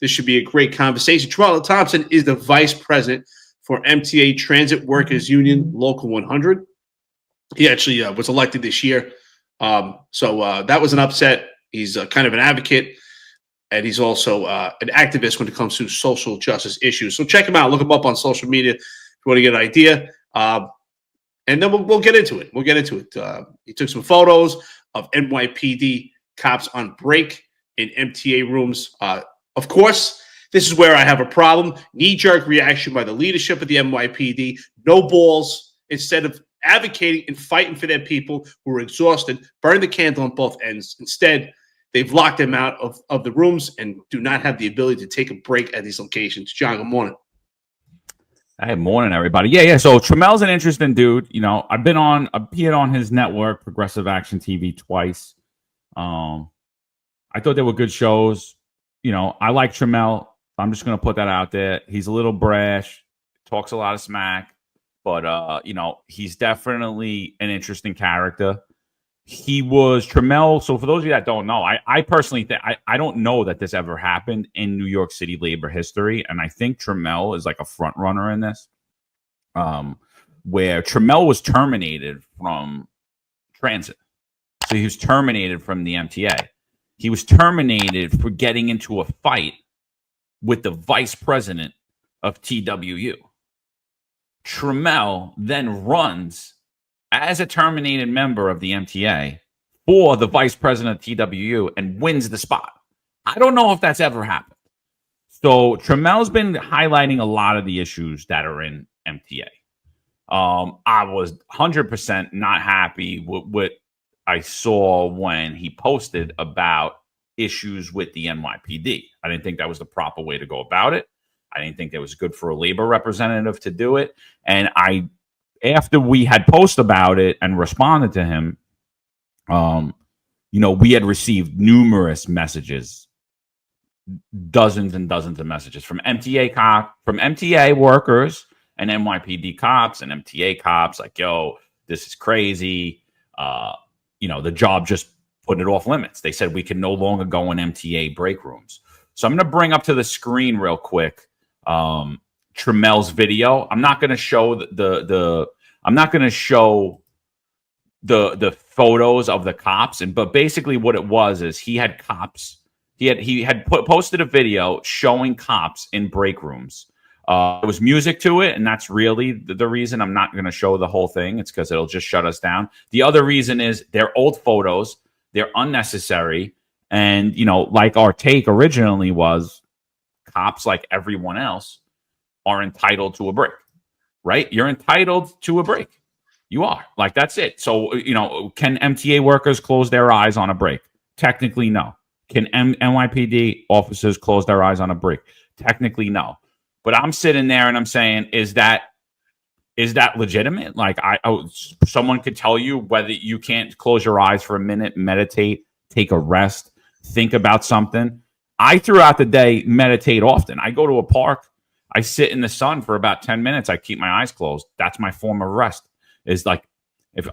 This should be a great conversation. Marlon Thompson is the vice president for MTA Transit Workers Union Local 100. He actually was elected this year. So that was an upset. He's kind of an advocate, and he's also an activist when it comes to social justice issues. So check him out. Look him up on social media if you want to get an idea. And then we'll get into it. He took some photos of NYPD cops on break in MTA rooms. Of course, this is where I have a problem. Knee-jerk reaction by the leadership of the NYPD. No balls. Instead of advocating and fighting for their people who are exhausted, burn the candle on both ends. Instead, they've locked them out of the rooms and do not have the ability to take a break at these locations. John, good morning. Hey, morning, everybody. Yeah. So Tramell's an interesting dude. You know, I've appeared on his network, Progressive Action TV, twice. I thought they were good shows. You know, I like Tramell. I'm just going to put that out there. He's a little brash, talks a lot of smack, but, you know, he's definitely an interesting character. He was Tramell. So for those of you that don't know, I personally think I don't know that this ever happened in New York City labor history. And I think Tramell is like a front runner in this, where Tramell was terminated from transit. So he was terminated from the MTA. He was terminated for getting into a fight with the vice president of TWU. Tramell then runs as a terminated member of the MTA for the vice president of TWU and wins the spot. I don't know if that's ever happened. So Tramell's been highlighting a lot of the issues that are in MTA. I was 100% not happy with what I saw when he posted about issues with the NYPD. I didn't think that was the proper way to go about it. I didn't think it was good for a labor representative to do it. And after we had posted about it and responded to him, you know, we had received numerous messages, dozens and dozens of messages from MTA workers and NYPD cops and MTA cops, like, yo, this is crazy. You know, the job just put it off limits. They said we can no longer go in MTA break rooms. So I'm going to bring up to the screen real quick Tramell's video. I'm not going to show the photos of the cops, but basically what it was is he had cops. He had posted a video showing cops in break rooms. There was music to it, and that's really the reason I'm not going to show the whole thing. It's because it'll just shut us down. The other reason is they're old photos. They're unnecessary. And, you know, like our take originally was, cops, like everyone else, are entitled to a break, right? You're entitled to a break. You are. Like, that's it. So, you know, can MTA workers close their eyes on a break? Technically, no. Can NYPD officers close their eyes on a break? Technically, no. But I'm sitting there and I'm saying, is that legitimate? Like, someone could tell you whether you can't close your eyes for a minute, meditate, take a rest, think about something. I, throughout the day, meditate often. I go to a park. I sit in the sun for about 10 minutes. I keep my eyes closed. That's my form of rest. Is like, if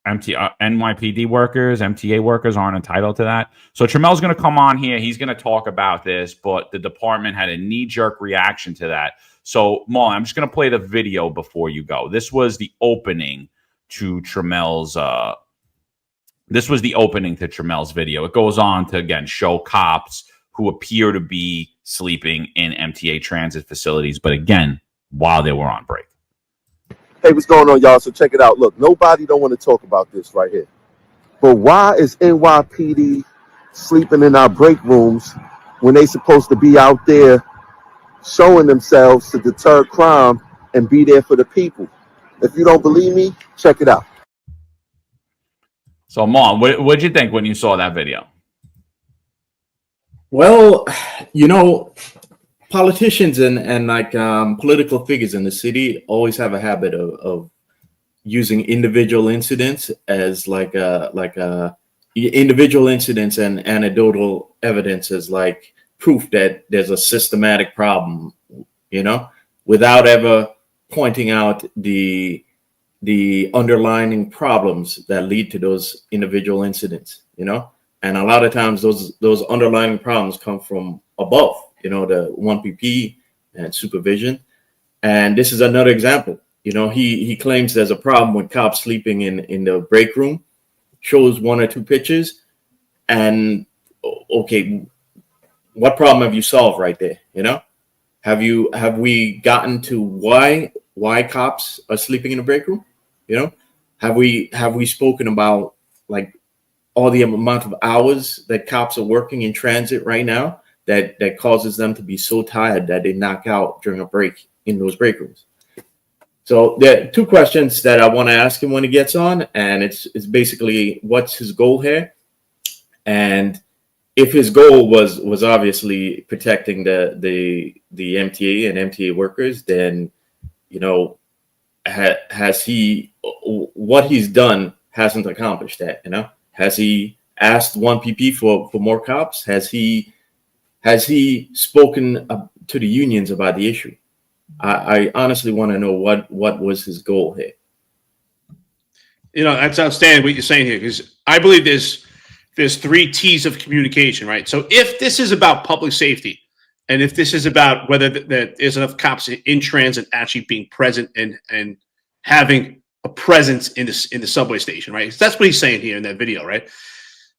NYPD workers, MTA workers aren't entitled to that. So Tramell's going to come on here. He's going to talk about this, but the department had a knee-jerk reaction to that. So, Marlon, I'm just going to play the video before you go. This was the opening to Tramell's video. It goes on to, again, show cops who appear to be sleeping in MTA transit facilities, but again, while they were on break. Hey, what's going on, y'all? So check it out. Look, nobody don't want to talk about this right here. But why is NYPD sleeping in our break rooms when they supposed to be out there showing themselves to deter crime and be there for the people? If you don't believe me, check it out. So, Mom, what'd you think when you saw that video? Well, you know, politicians and like political figures in the city always have a habit of using individual incidents as individual incidents and anecdotal evidence as like proof that there's a systematic problem, you know, without ever pointing out the underlying problems that lead to those individual incidents, you know. And a lot of times those underlying problems come from above, the 1PP and supervision. And this is another example. He claims there's a problem with cops sleeping in the break room, shows 1 or 2 pictures, and okay, what problem have you solved right there? Have we gotten to why cops are sleeping in the break room? Have we spoken about like all the amount of hours that cops are working in transit right now that causes them to be so tired that they knock out during a break in those break rooms? So there are 2 questions that I want to ask him when he gets on, and it's basically what's his goal here, and if his goal was obviously protecting the MTA and MTA workers, then has he, what he's done hasn't accomplished that? Has he asked 1PP for more cops? Has he spoken to the unions about the issue? I honestly want to know what was his goal here. That's outstanding what you're saying here, because I believe there's 3 T's of communication, right? So if this is about public safety, and if this is about whether there's enough cops in transit actually being present and having a presence in the subway station, right? That's what he's saying here in that video, right?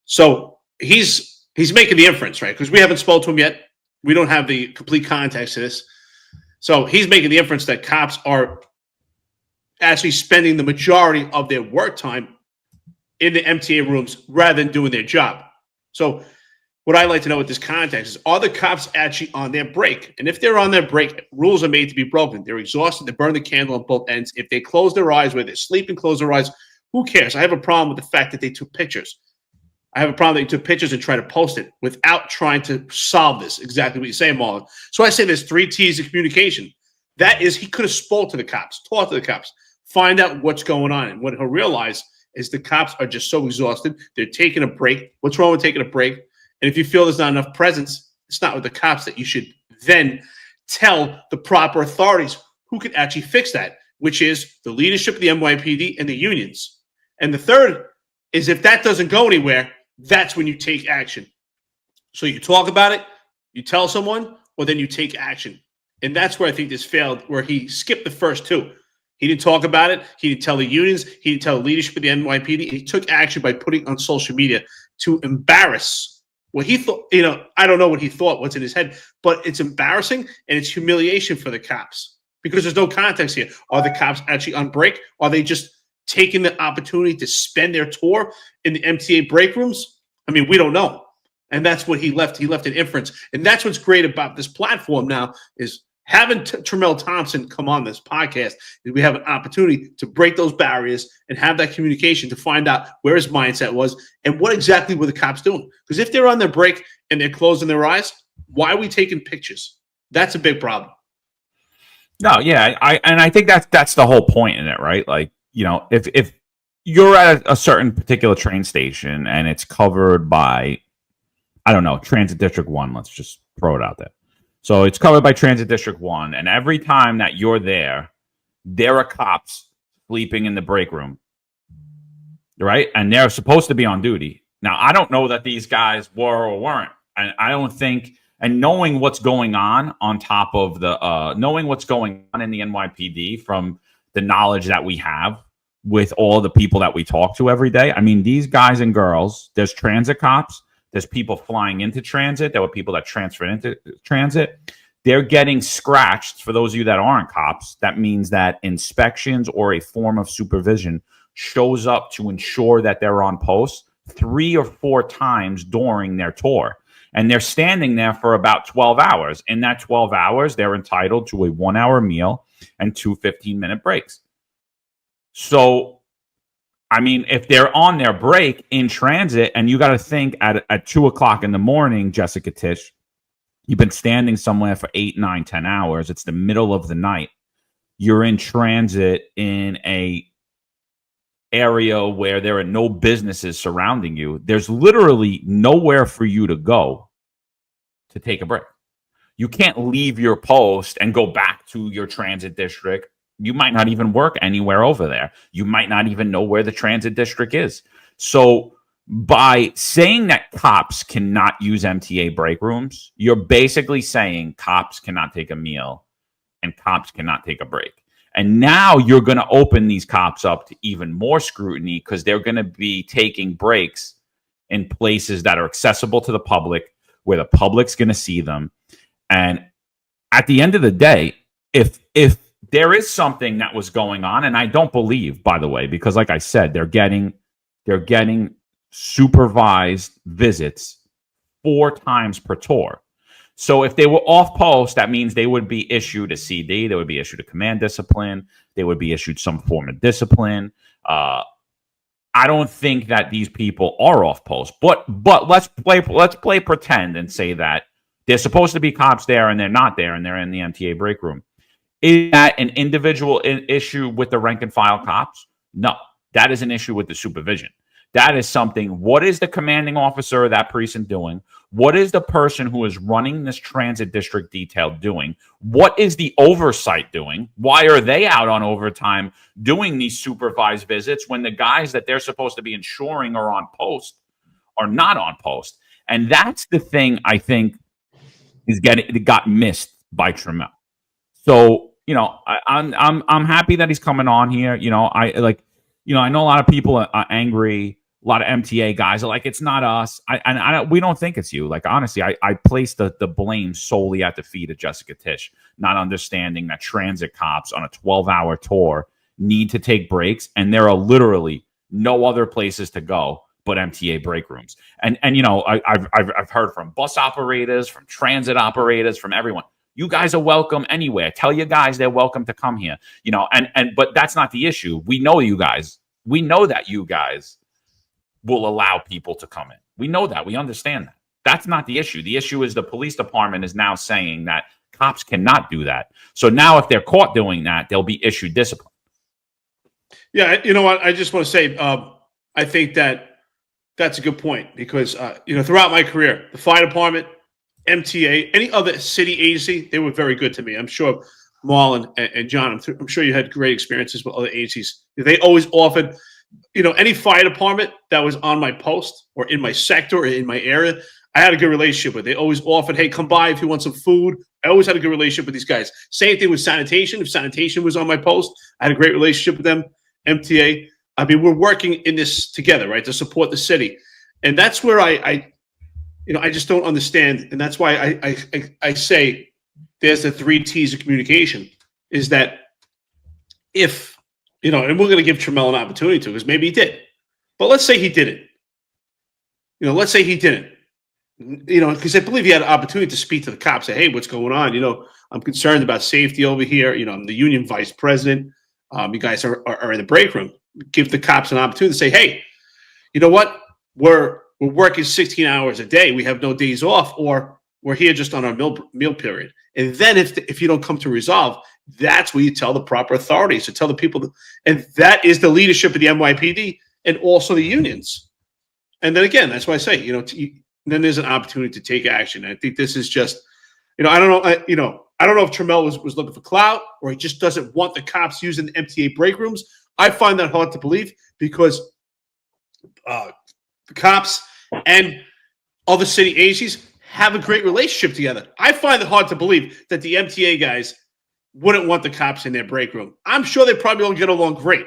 So he's making the inference, right? Because we haven't spoken to him yet. We don't have the complete context to this. So he's making the inference that cops are actually spending the majority of their work time in the MTA rooms rather than doing their job. So what I like to know with this context is, are the cops actually on their break? And if they're on their break, rules are made to be broken. They're exhausted. They burn the candle on both ends. If they close their eyes, where they're sleeping, close their eyes, who cares? I have a problem with the fact that they took pictures. I have a problem that you took pictures and try to post it without trying to solve this. Exactly what you're saying, Marlon. So I say there's 3 T's of communication. That is, he could have spoke to the cops, talked to the cops, find out what's going on. And what he'll realize is the cops are just so exhausted. They're taking a break. What's wrong with taking a break? And if you feel there's not enough presence, it's not with the cops that you should then tell the proper authorities who can actually fix that, which is the leadership of the NYPD and the unions. And the third is, if that doesn't go anywhere, that's when you take action. So you talk about it, you tell someone, or then you take action. And that's where I think this failed, where he skipped the first 2. He didn't talk about it. He didn't tell the unions. He didn't tell the leadership of the NYPD. He took action by putting on social media to embarrass what he thought. I don't know what he thought, what's in his head, but it's embarrassing and it's humiliation for the cops, because there's no context here. Are the cops actually on break? Are they just taking the opportunity to spend their tour in the MTA break rooms? I mean, we don't know. And that's what he left. He left an inference. And that's what's great about this platform now, is having Tramell Thompson come on this podcast, is we have an opportunity to break those barriers and have that communication to find out where his mindset was and what exactly were the cops doing. Because if they're on their break and they're closing their eyes, why are we taking pictures? That's a big problem. No, yeah, I think that's the whole point in it, right? Like, if you're at a certain particular train station and it's covered by, I don't know, Transit District 1, let's just throw it out there. So it's covered by Transit District 1, and every time that you're there are cops sleeping in the break room, right? And they're supposed to be on duty. Now, I don't know that these guys were or weren't, and I don't think, and knowing what's going on top of the, knowing what's going on in the NYPD from the knowledge that we have with all the people that we talk to every day, I mean, these guys and girls, there's transit cops, there's people flying into transit. There were people that transferred into transit. They're getting scratched. For those of you that aren't cops, that means that inspections or a form of supervision shows up to ensure that they're on post 3 or 4 times during their tour. And they're standing there for about 12 hours. In that 12 hours, they're entitled to a 1-hour meal and 2 15-minute breaks. So, I mean, if they're on their break in transit, and you got to think at 2 o'clock in the morning, Jessica Tish, you've been standing somewhere for 8, 9, 10 hours. It's the middle of the night. You're in transit in a area where there are no businesses surrounding you. There's literally nowhere for you to go to take a break. You can't leave your post and go back to your transit district. You might not even work anywhere over there. You might not even know where the transit district is. So by saying that cops cannot use MTA break rooms, you're basically saying cops cannot take a meal and cops cannot take a break. And now you're going to open these cops up to even more scrutiny because they're going to be taking breaks in places that are accessible to the public, where the public's going to see them. And at the end of the day, if there is something that was going on, and I don't believe, by the way, because like I said, they're getting supervised visits 4 times per tour. So if they were off post, that means they would be issued a CD, they would be issued a command discipline, they would be issued some form of discipline. I don't think that these people are off post, but let's play pretend and say that they're supposed to be cops there and they're not there and they're in the MTA break room. Is that an individual issue with the rank and file cops? No, that is an issue with the supervision. That is something. What is the commanding officer of that precinct doing? What is the person who is running this transit district detail doing? What is the oversight doing? Why are they out on overtime doing these supervised visits when the guys that they're supposed to be ensuring are on post are not on post? And that's the thing I think got missed by Tramell. So, I'm happy that he's coming on here. I know a lot of people are angry. A lot of MTA guys are like, it's not us. We don't think it's you. Like, honestly, I place the blame solely at the feet of Jessica Tisch, not understanding that transit cops on a 12-hour tour need to take breaks, and there are literally no other places to go but MTA break rooms. And I've heard from bus operators, from transit operators, from everyone. You guys are welcome anywhere. Tell your guys they're welcome to come here. But that's not the issue. We know you guys. We know that you guys will allow people to come in. We know that. We understand that. That's not the issue. The issue is the police department is now saying that cops cannot do that. So now if they're caught doing that, they'll be issued discipline. Yeah, you know what? I just want to say, I think that's a good point because, throughout my career, the fire department, MTA, any other city agency, they were very good to me. I'm sure Marlon and John, I'm sure you had great experiences with other agencies. They always offered, any fire department that was on my post or in my sector or in my area, I had a good relationship with. They always offered, hey, come by if you want some food. I always had a good relationship with these guys. Same thing with sanitation. If sanitation was on my post, I had a great relationship with them. MTA. I mean, we're working in this together, right, to support the city. And that's where I just don't understand. And that's why I say there's the 3 T's of communication is that if, and we're going to give Tramell an opportunity to, because maybe he did. But let's say he didn't. Let's say he didn't. Because I believe he had an opportunity to speak to the cops, say, hey, what's going on? I'm concerned about safety over here. I'm the union vice president. You guys are in the break room. Give the cops an opportunity to say, hey, you know what? We're working 16 hours a day. We have no days off, or we're here just on our meal period. And then if you don't come to resolve, that's where you tell the proper authorities to tell the people. And that is the leadership of the NYPD and also the unions. And then again, that's why I say, then there's an opportunity to take action. I think this is just, I don't know. I don't know if Tramell was looking for clout or he just doesn't want the cops using the MTA break rooms. I find that hard to believe because the cops and other city agencies have a great relationship together. I find it hard to believe that the MTA guys wouldn't want the cops in their break room. I'm sure they probably all get along great.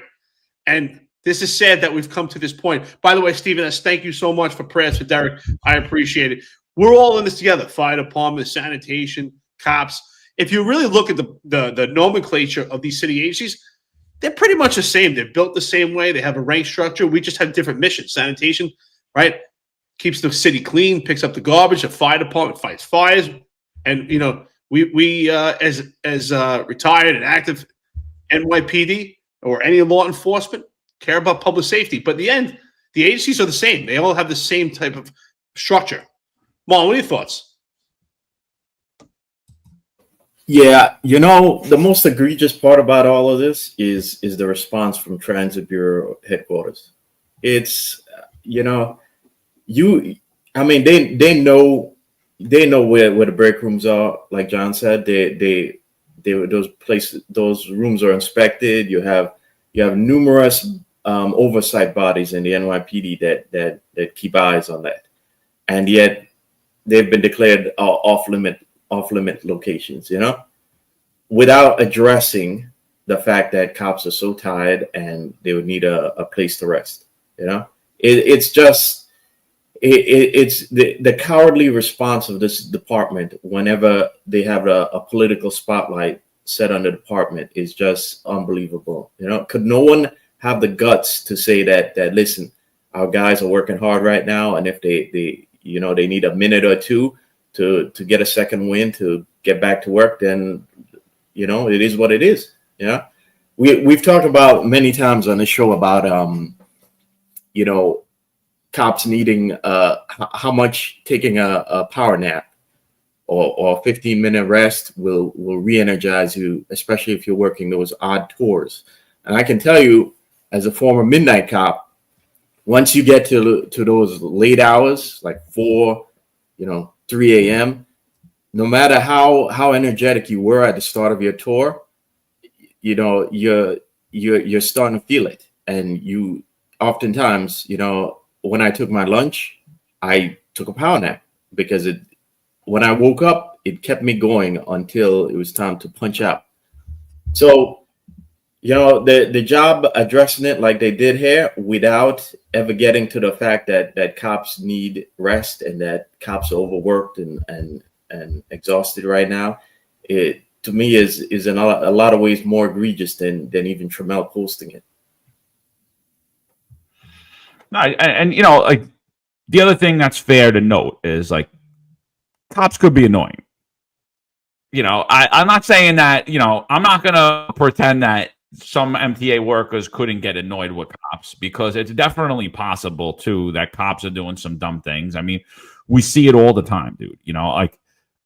And this is sad that we've come to this point. By the way, Stephen S., thank you so much for prayers for Derek. I appreciate it. We're all in this together. Fire department, sanitation, cops. If you really look at the nomenclature of these city agencies, they're pretty much the same. They're built the same way. They have a rank structure. We just have different missions. Sanitation, right, keeps the city clean, picks up the garbage. The fire department fights fires. And, we as retired and active NYPD or any law enforcement care about public safety. But in the end, the agencies are the same. They all have the same type of structure. Marlon, what are your thoughts? Yeah, the most egregious part about all of this is the response from Transit Bureau headquarters. It's, they know where the break rooms are. Like John said, those rooms are inspected. You have numerous oversight bodies in the NYPD that keep eyes on that, and yet they've been declared off limit locations, without addressing the fact that cops are so tired and they would need a place to rest. It's just it's the cowardly response of this department whenever they have a political spotlight set on the department is just unbelievable. Could no one have the guts to say that listen, our guys are working hard right now, and if they need a minute or two to get a second wind to get back to work, then it is what it is. We've talked about many times on the show about cops needing how much taking a power nap or a 15-minute rest will re-energize you, especially if you're working those odd tours. And I can tell you, as a former midnight cop, once you get to those late hours, like 4, 3 a.m., no matter how energetic you were at the start of your tour, you're starting to feel it. And you oftentimes, when I took my lunch, I took a power nap because when I woke up, it kept me going until it was time to punch out. So, the job addressing it like they did here without ever getting to the fact that cops need rest and that cops are overworked and exhausted right now, it to me is in a lot of ways more egregious than even Tramell posting it. No, and like the other thing that's fair to note is like cops could be annoying. I'm not saying that, I'm not gonna pretend that some MTA workers couldn't get annoyed with cops, because it's definitely possible too that cops are doing some dumb things. I mean, we see it all the time, dude. Like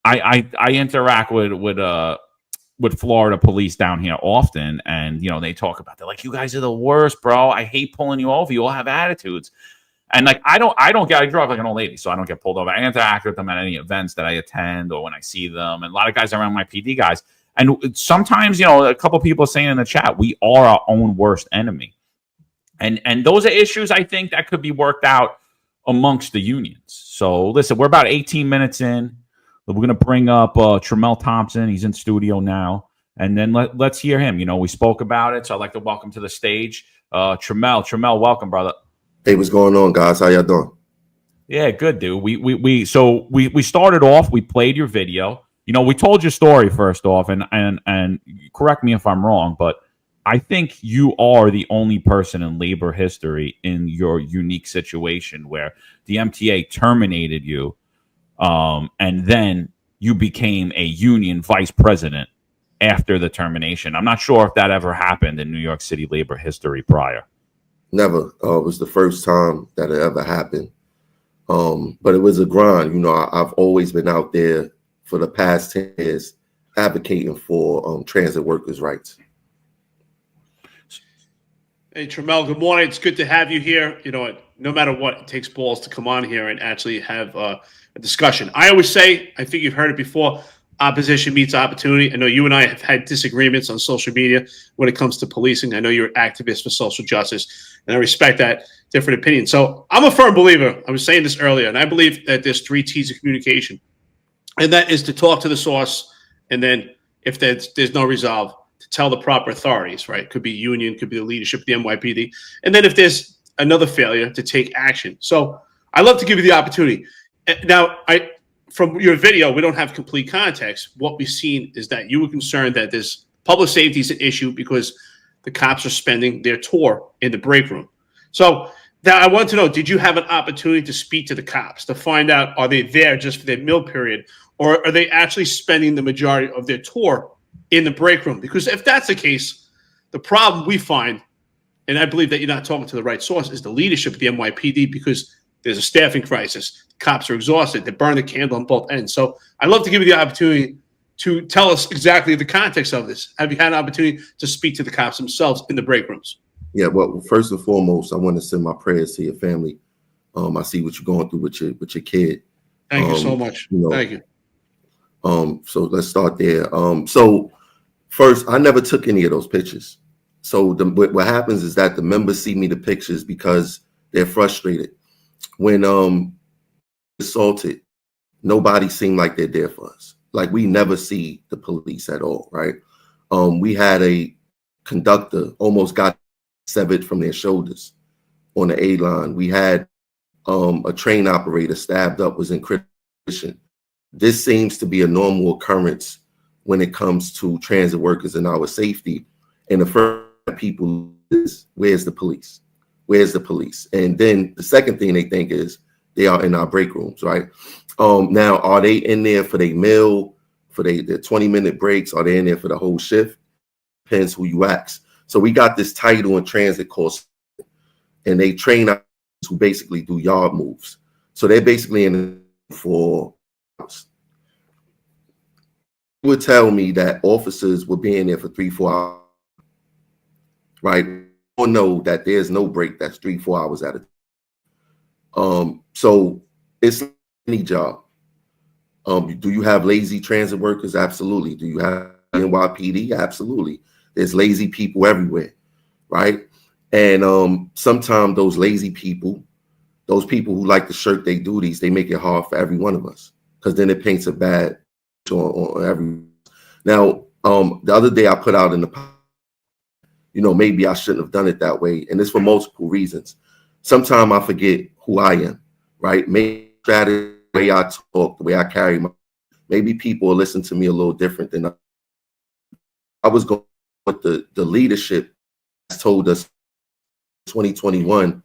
I interact with Florida police down here often, and they talk about, they're like, you guys are the worst, bro. I hate pulling you over. You all have attitudes. And like I drive like an old lady, so I don't get pulled over. I interact with them at any events that I attend or when I see them. And a lot of guys are around my PD guys. And sometimes, a couple of people are saying in the chat, we are our own worst enemy. And those are issues I think that could be worked out amongst the unions. So listen, we're about 18 minutes in. We're going to bring up Tramell Thompson. He's in studio now. And then let's hear him. We spoke about it. So I'd like to welcome to the stage Tramell, welcome, brother. Hey, what's going on, guys? How y'all doing? Yeah, good, dude. We started off, we played your video. We told your story first off, and correct me if I'm wrong, but I think you are the only person in labor history in your unique situation where the MTA terminated you, and then you became a union vice president after the termination. I'm not sure if that ever happened in New York City labor history prior. Never. It was the first time that it ever happened. But it was a grind. I've always been out there for the past 10 years advocating for transit workers' rights. Hey, Tramell, good morning. It's good to have you here. No matter what, it takes balls to come on here and actually have a discussion. I always say, I think you've heard it before, opposition meets opportunity. I know you and I have had disagreements on social media when it comes to policing. I know you're an activist for social justice, and I respect that different opinion. So I'm a firm believer. I was saying this earlier, and I believe that there's 3 T's of communication, and that is to talk to the source, and then if there's no resolve, to tell the proper authorities, right? Could be union, could be the leadership of the NYPD. And then if there's another failure, to take action. So I love to give you the opportunity. Now, from your video, we don't have complete context. What we've seen is that you were concerned that this public safety is an issue because the cops are spending their tour in the break room. So now I want to know, did you have an opportunity to speak to the cops to find out, are they there just for their meal period, or are they actually spending the majority of their tour in the break room? Because if that's the case, the problem we find, and I believe that you're not talking to the right source, is the leadership of the NYPD, because there's a staffing crisis. Cops are exhausted. They burn the candle on both ends. So I'd love to give you the opportunity to tell us exactly the context of this. Have you had an opportunity to speak to the cops themselves in the break rooms? Yeah, well, first and foremost, I want to send my prayers to your family. I see what you're going through with your kid. Thank you so much. Thank you. So let's start there. So first, I never took any of those pictures. So what happens is that the members see me the pictures because they're frustrated. When assaulted, nobody seemed like they're there for us. Like we never see the police at all, right? We had a conductor almost got severed from their shoulders on the A line. We had a train operator stabbed up, was in critical condition. This seems to be a normal occurrence when it comes to transit workers and our safety. And the first people is, where's the police? Where's the police? And then the second thing they think is they are in our break rooms, right? Now, are they in there for their meal, for their 20-minute breaks? Are they in there for the whole shift? Depends who you ask. So we got this title in transit course, and they train us who basically do yard moves. So they're basically in for hours. They would tell me that officers were being there for 3-4 hours, right? We all know that there's no break that's 3-4 hours at a time. So it's any job. Do you have lazy transit workers? Absolutely. Do you have NYPD? Absolutely. There's lazy people everywhere, right? And sometimes those lazy people, those people who like to shirk their duties, they make it hard for every one of us because then it paints a bad on everyone. Now, the other day I put out in the, maybe I shouldn't have done it that way. And it's for multiple reasons. Sometimes I forget who I am, right? Maybe strategy, the way I talk, the way I carry my, maybe people will listen to me a little different than I was going with the leadership has told us 2021,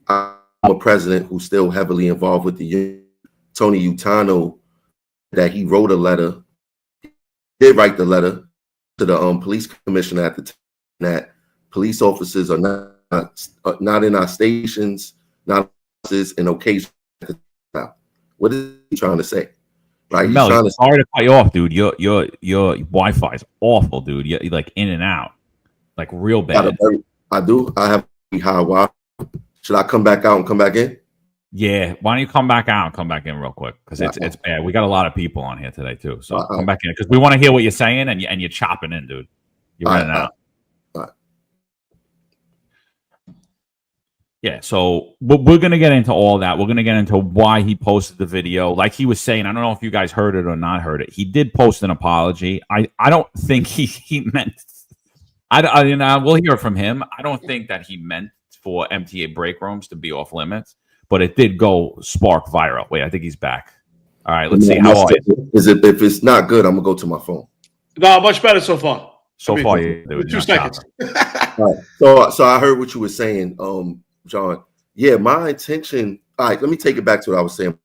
I'm a president who's still heavily involved with the union. Tony Utano, that he wrote a letter, did write the letter to the police commissioner at the time that police officers are not in our stations, not in occasion. What is he trying to say? Right? Mel, sorry to cut you off, dude. Your Wi-Fi is awful, dude. You're like in and out, like real bad. I do. I have high Wi-Fi. Should I come back out and come back in? Yeah. Why don't you come back out and come back in real quick? Because it's bad. We got a lot of people on here today too. So come back in because we want to hear what you're saying and you're chopping in, dude. You're running out. Yeah, so we're going to get into all that. We're going to get into why he posted the video. Like he was saying, I don't know if you guys heard it or not heard it. He did post an apology. I don't think he meant, we'll hear from him. I don't think that he meant for MTA break rooms to be off limits, but it did go spark viral. Wait, I think he's back. All right, let's see. How are you? If it's not good, I'm going to go to my phone. No, much better so far. So far, you 2 seconds. Right. So I heard what you were saying, John. Yeah, my intention. All right, let me take it back to what I was saying.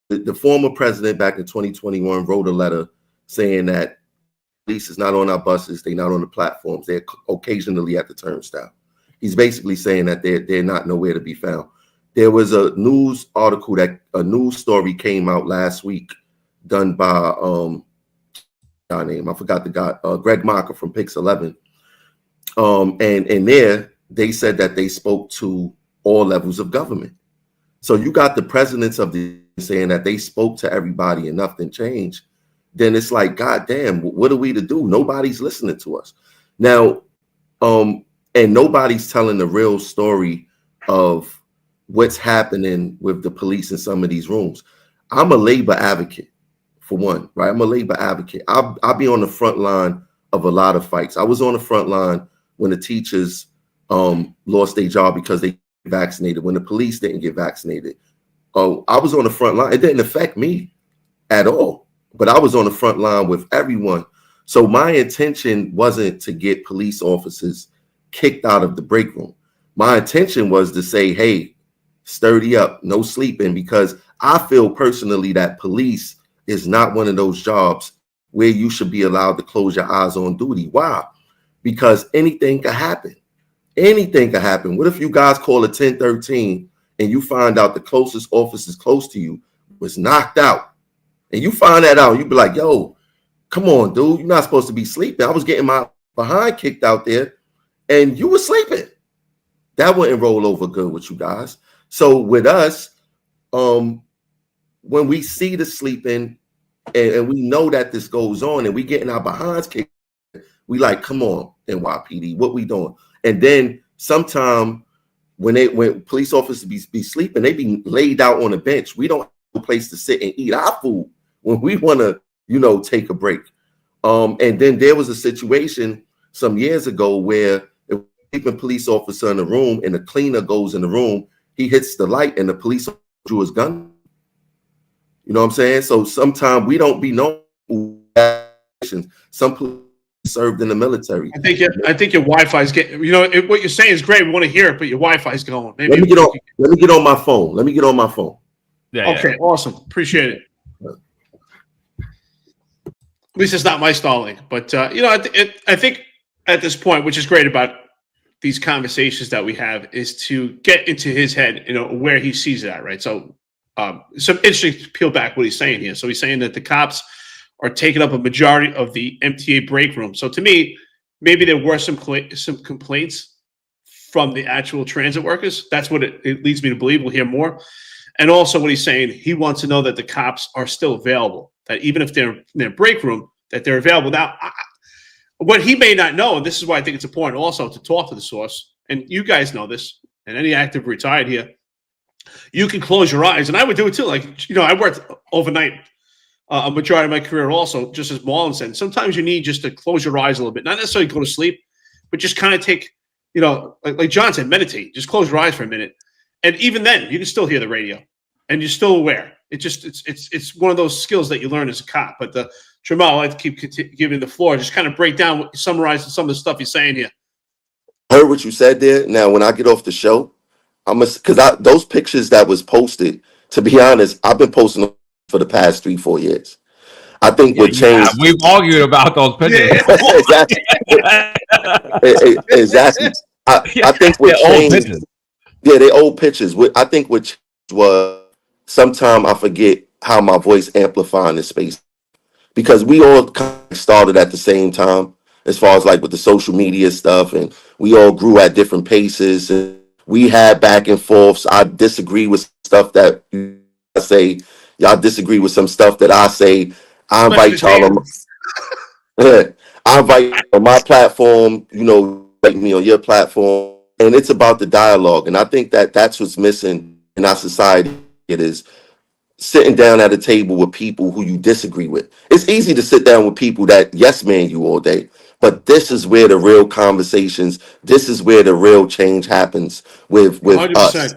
The former president back in 2021 wrote a letter saying that police is not on our buses, they're not on the platforms, they're occasionally at the turnstile. He's basically saying that they're not nowhere to be found. There was a news article a news story came out last week, done by I forgot the guy, Greg Marker from Pix 11. And there they said that they spoke to all levels of government. So you got the presidents of the saying that they spoke to everybody and nothing changed. Then it's like, God damn, what are we to do? Nobody's listening to us now. And nobody's telling the real story of what's happening with the police in some of these rooms. I'm a labor advocate, for one, right? I'm a labor advocate. I'll be on the front line of a lot of fights. I was on the front line when the teachers lost their job because they vaccinated, when the police didn't get vaccinated. I was on the front line. It didn't affect me at all, but I was on the front line with everyone. So my intention wasn't to get police officers kicked out of the break room. My intention was to say, hey, sturdy up, no sleeping, because I feel personally that police is not one of those jobs where you should be allowed to close your eyes on duty. Why? Because anything could happen. Anything could happen. What if you guys call a 1013 and you find out the closest officers close to you was knocked out? And you find that out, you be like, yo, come on, dude, you're not supposed to be sleeping. I was getting my behind kicked out there and you were sleeping. That wouldn't roll over good with you guys. So with us, when we see the sleeping and we know that this goes on and we getting our behinds kicked, We like, come on, NYPD, what we doing? And then sometime when police officers be sleeping, they be laid out on a bench. We don't have a place to sit and eat our food when we want to, take a break. And then there was a situation some years ago where if a police officer in the room and the cleaner goes in the room, he hits the light and the police officer drew his gun. You know what I'm saying? So sometimes we don't be known. Some police served in the military. I think your Wi-Fi is getting. What you're saying is great. We want to hear it, but your Wi-Fi is going. Maybe let me get on my phone. Yeah, okay, yeah. Awesome. Appreciate it. At least it's not my stalling, but I think at this point, which is great about these conversations that we have, is to get into his head, where he sees it at, right? So, some interesting to peel back what he's saying here. So he's saying that the cops are taking up a majority of the MTA break room. So to me, maybe there were some complaints from the actual transit workers. That's what it leads me to believe. We'll hear more. And also what he's saying, he wants to know that the cops are still available, that even if they're in their break room, that they're available. Now, what he may not know, and this is why I think it's important also to talk to the source, and you guys know this, and any active retired here, you can close your eyes, and I would do it too. Like, I worked overnight a majority of my career also, just as Marlon said. Sometimes you need just to close your eyes a little bit, not necessarily go to sleep, but just kind of take, like John said, meditate. Just close your eyes for a minute. And even then, you can still hear the radio, and you're still aware. It's one of those skills that you learn as a cop. But Tramell, I like to keep giving the floor. Just kind of break down, summarize some of the stuff he's saying here. I heard what you said there. Now, when I get off the show, because those pictures that was posted, to be honest, I've been posting them for the past 3-4 years. I think what changed. We've argued about those pictures. Exactly. I think what changed. Yeah, they old pictures. I think what changed was sometimes I forget how my voice amplified in this space, because we all kind of started at the same time as far as like with the social media stuff, and we all grew at different paces, and we had back and forths. I disagree with stuff that you say. Y'all disagree with some stuff that I say. I invite y'all on. I invite you on my platform. Invite me on your platform, and it's about the dialogue. And I think that that's what's missing in our society. It is sitting down at a table with people who you disagree with. It's easy to sit down with people that yes man you all day, but this is where the real conversations. This is where the real change happens with 100%. Us.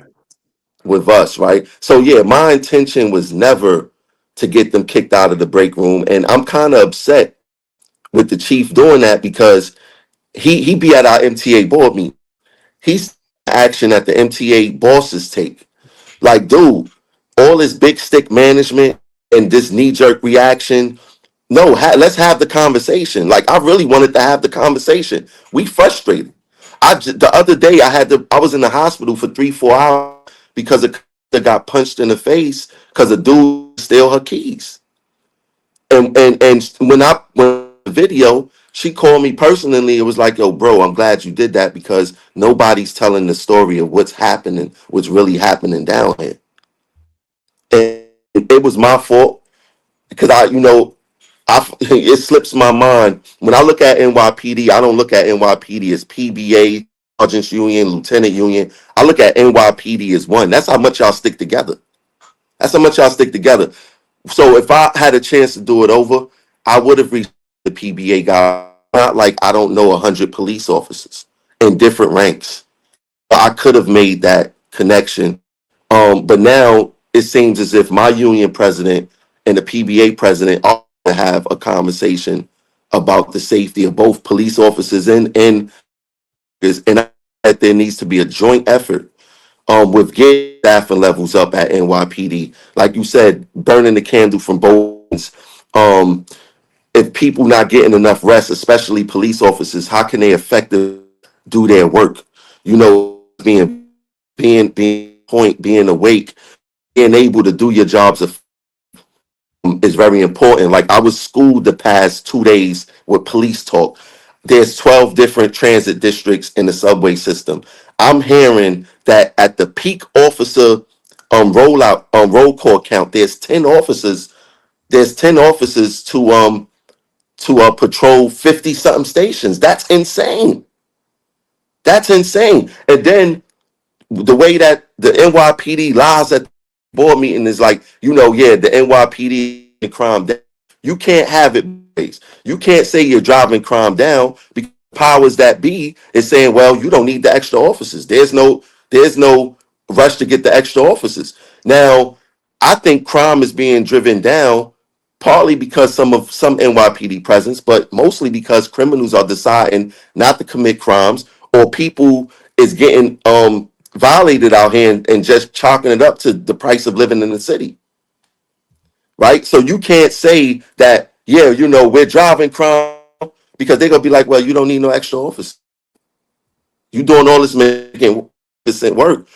With us, right? So yeah, my intention was never to get them kicked out of the break room, and I'm kind of upset with the chief doing that, because he be at our MTA board meeting. He's action that the MTA bosses take. Like, dude, all this big stick management and this knee-jerk reaction. No, let's have the conversation. Like, I really wanted to have the conversation. We frustrated. The other day I was in the hospital for 3-4 hours because a that got punched in the face because a dude stole her keys. And when the video, she called me personally. It was like, yo, bro, I'm glad you did that, because nobody's telling the story of what's happening, what's really happening down here. And it was my fault, because it slips my mind. When I look at NYPD, I don't look at NYPD as PBA, Sergeant's Union, Lieutenant Union. I look at NYPD as one. That's how much y'all stick together. So if I had a chance to do it over, I would have reached the PBA guy. Not like I don't know 100 police officers in different ranks. I could have made that connection. But now it seems as if my union president and the PBA president are to have a conversation about the safety of both police officers and that there needs to be a joint effort with getting staffing levels up at NYPD. Like you said, burning the candle from both ends. If people not getting enough rest, especially police officers, how can they effectively do their work? Being awake, being able to do your jobs is very important. Like, I was schooled the past 2 days with police talk. There's 12 different transit districts in the subway system. I'm hearing that at the peak officer roll call count, there's 10 officers. There's 10 officers to to patrol 50 something stations. That's insane. That's insane. And then the way that the NYPD lies at the board meeting is like, the NYPD and crime down. You can't have it. You can't say you're driving crime down because powers that be is saying, well, you don't need the extra officers. There's no rush to get the extra officers. Now, I think crime is being driven down partly because some NYPD presence, but mostly because criminals are deciding not to commit crimes, or people is getting violated out here and just chalking it up to the price of living in the city. Right? So you can't say that, we're driving crime, because they're going to be like, well, you don't need no extra officers. You doing all this making % work.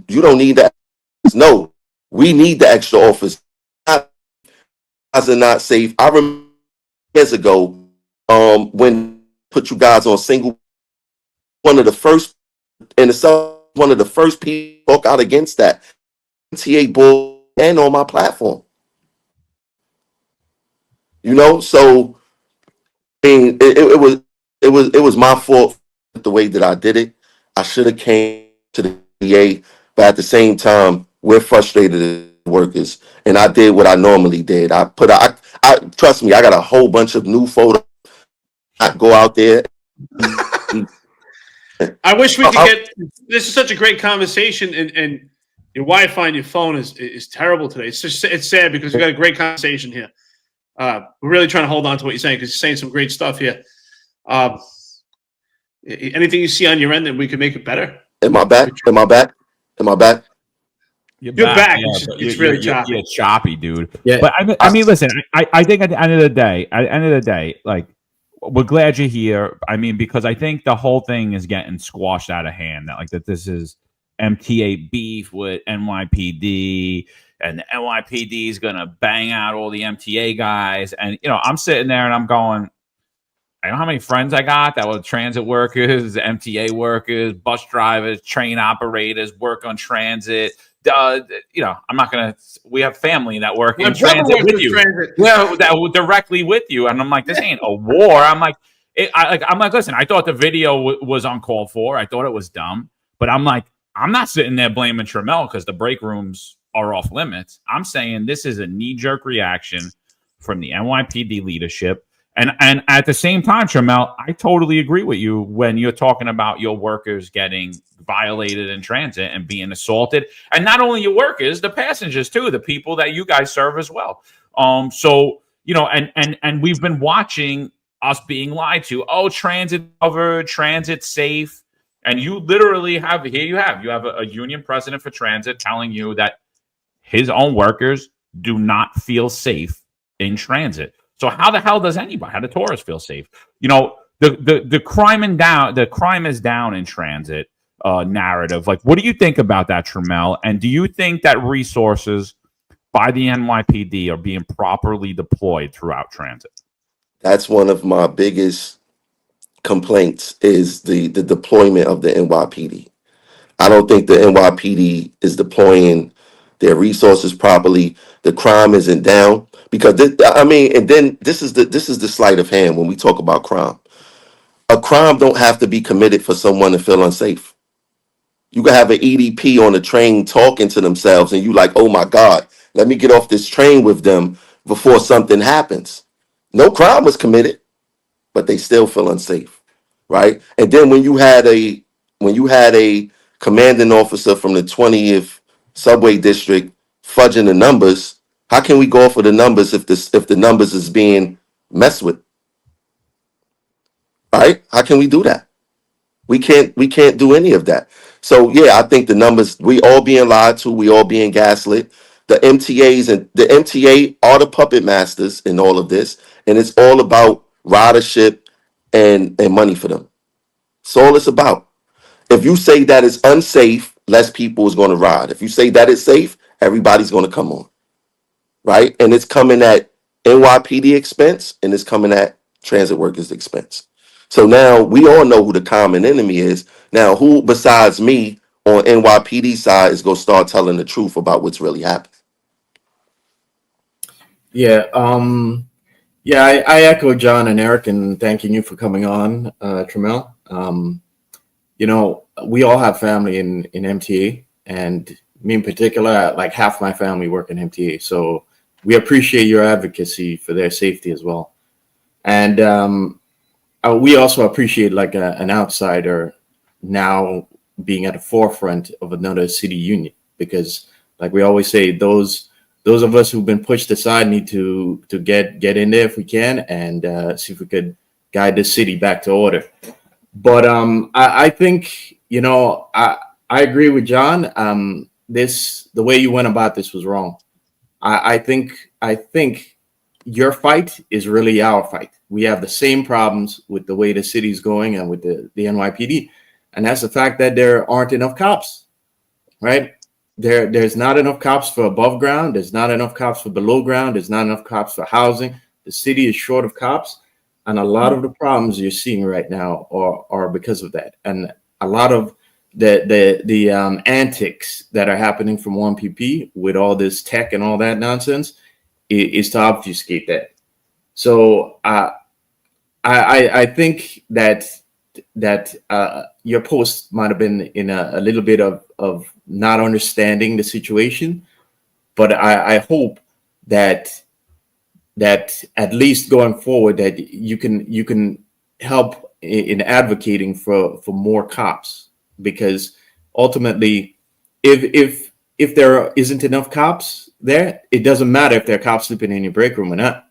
You don't need that. No, we need the extra officers. Guys are not safe. I remember years ago when put you guys on single, one of the first people spoke out against that. MTA Break and on my platform. So I mean, it was my fault the way that I did it. I should have came to the DA, but at the same time, we're frustrated as workers, and I did what I normally did. I trust me, I got a whole bunch of new photos. I go out there. I wish we could get. This is such a great conversation, and your Wi-Fi on your phone is terrible today. It's sad because we got a great conversation here. We're really trying to hold on to what you're saying because you're saying some great stuff here. Anything you see on your end that we can make it better? Am I back? You're back. Yeah, it's really choppy. It's choppy, dude. Yeah. But I mean, listen. I think at the end of the day, like, we're glad you're here. I mean, because I think the whole thing is getting squashed out of hand. That this is MTA beef with NYPD, and the NYPD is gonna bang out all the MTA guys. And I'm sitting there and I'm going, I know how many friends I got that were transit workers, MTA workers, bus drivers, train operators, work on transit. I'm not going to, we have family that work in transit with you. Well, that directly with you. And I'm like, this ain't a war. I'm like, listen, I thought the video was uncalled for. I thought it was dumb. But I'm like, I'm not sitting there blaming Tramell because the break rooms are off limits. I'm saying this is a knee-jerk reaction from the NYPD leadership. And at the same time, Tramell, I totally agree with you when you're talking about your workers getting violated in transit and being assaulted. And not only your workers, the passengers too, the people that you guys serve as well. So, and we've been watching us being lied to. Oh, transit covered, transit safe. And you literally have a union president for transit telling you that his own workers do not feel safe in transit. So how the hell does anybody? How do tourists feel safe? The crime is down in transit narrative. Like, what do you think about that, Tramell? And do you think that resources by the NYPD are being properly deployed throughout transit? That's one of my biggest complaints is the deployment of the NYPD. I don't think the NYPD is deploying their resources properly. The crime isn't down because and then this is the sleight of hand when we talk about crime. A crime don't have to be committed for someone to feel unsafe. You can have an EDP on a train talking to themselves and you like, oh my God, let me get off this train with them before something happens. No crime was committed, but they still feel unsafe, right? And then when you had a commanding officer from the 20th subway district fudging the numbers, how can we go off of the numbers if the numbers is being messed with? Right? How can we do that? We can't do any of that. So yeah, I think the numbers, we all being lied to, we all being gaslit. The MTA are the puppet masters in all of this, and it's all about ridership and money for them. That's all it's about. If you say that it's unsafe, less people is going to ride. If you say that it's safe, everybody's going to come on. Right? And it's coming at NYPD expense and it's coming at transit workers expense. So now we all know who the common enemy is. Now, who besides me on NYPD side is going to start telling the truth about what's really happening? Yeah. Yeah, I echo John and Eric and thanking you for coming on, Tramell. We all have family in MTA, and me in particular, like half my family work in MTA. So we appreciate your advocacy for their safety as well. And we also appreciate like an outsider now being at the forefront of another city union, because like we always say, those of us who've been pushed aside need to get in there if we can, and see if we could guide the city back to order. But I think I agree with John. The way you went about this was wrong. I think your fight is really our fight. We have the same problems with the way the city's going and with the NYPD, and that's the fact that there aren't enough cops, right? There's not enough cops for above ground. There's not enough cops for below ground. There's not enough cops for housing. The city is short of cops, and a lot of the problems you're seeing right now are because of that. And a lot of the antics that are happening from 1PP with all this tech and all that nonsense is to obfuscate that. So I think that your post might have been in a little bit of not understanding the situation, but I hope that at least going forward that you can help in advocating for more cops, because ultimately if there isn't enough cops there, it doesn't matter if there are cops sleeping in your break room or not.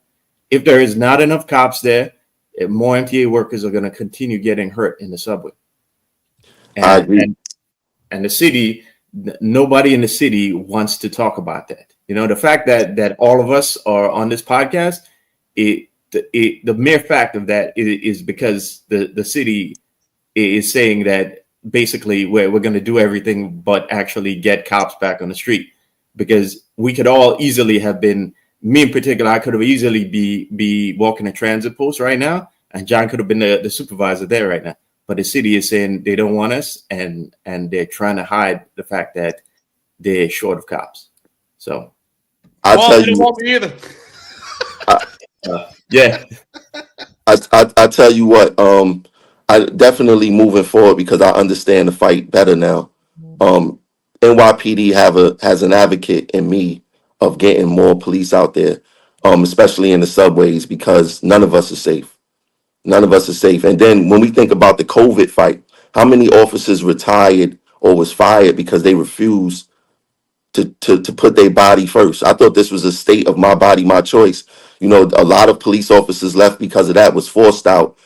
If there is not enough cops there, more MTA workers are going to continue getting hurt in the subway. I agree. And the city, nobody in the city wants to talk about that. The fact that all of us are on this podcast, the mere fact of that is because the city is saying that basically we're going to do everything but actually get cops back on the street, because we could all easily have been, me in particular, I could have easily be walking a transit post right now, and John could have been the supervisor there right now. But the city is saying they don't want us, and they're trying to hide the fact that they're short of cops. So I tell you what, I definitely moving forward because I understand the fight better now. NYPD has an advocate in me of getting more police out there, especially in the subways, because none of us are safe. None of us are safe. And then when we think about the COVID fight, how many officers retired or was fired because they refused to put their body first? I thought this was a state of my body, my choice. A lot of police officers left because of that, was forced out,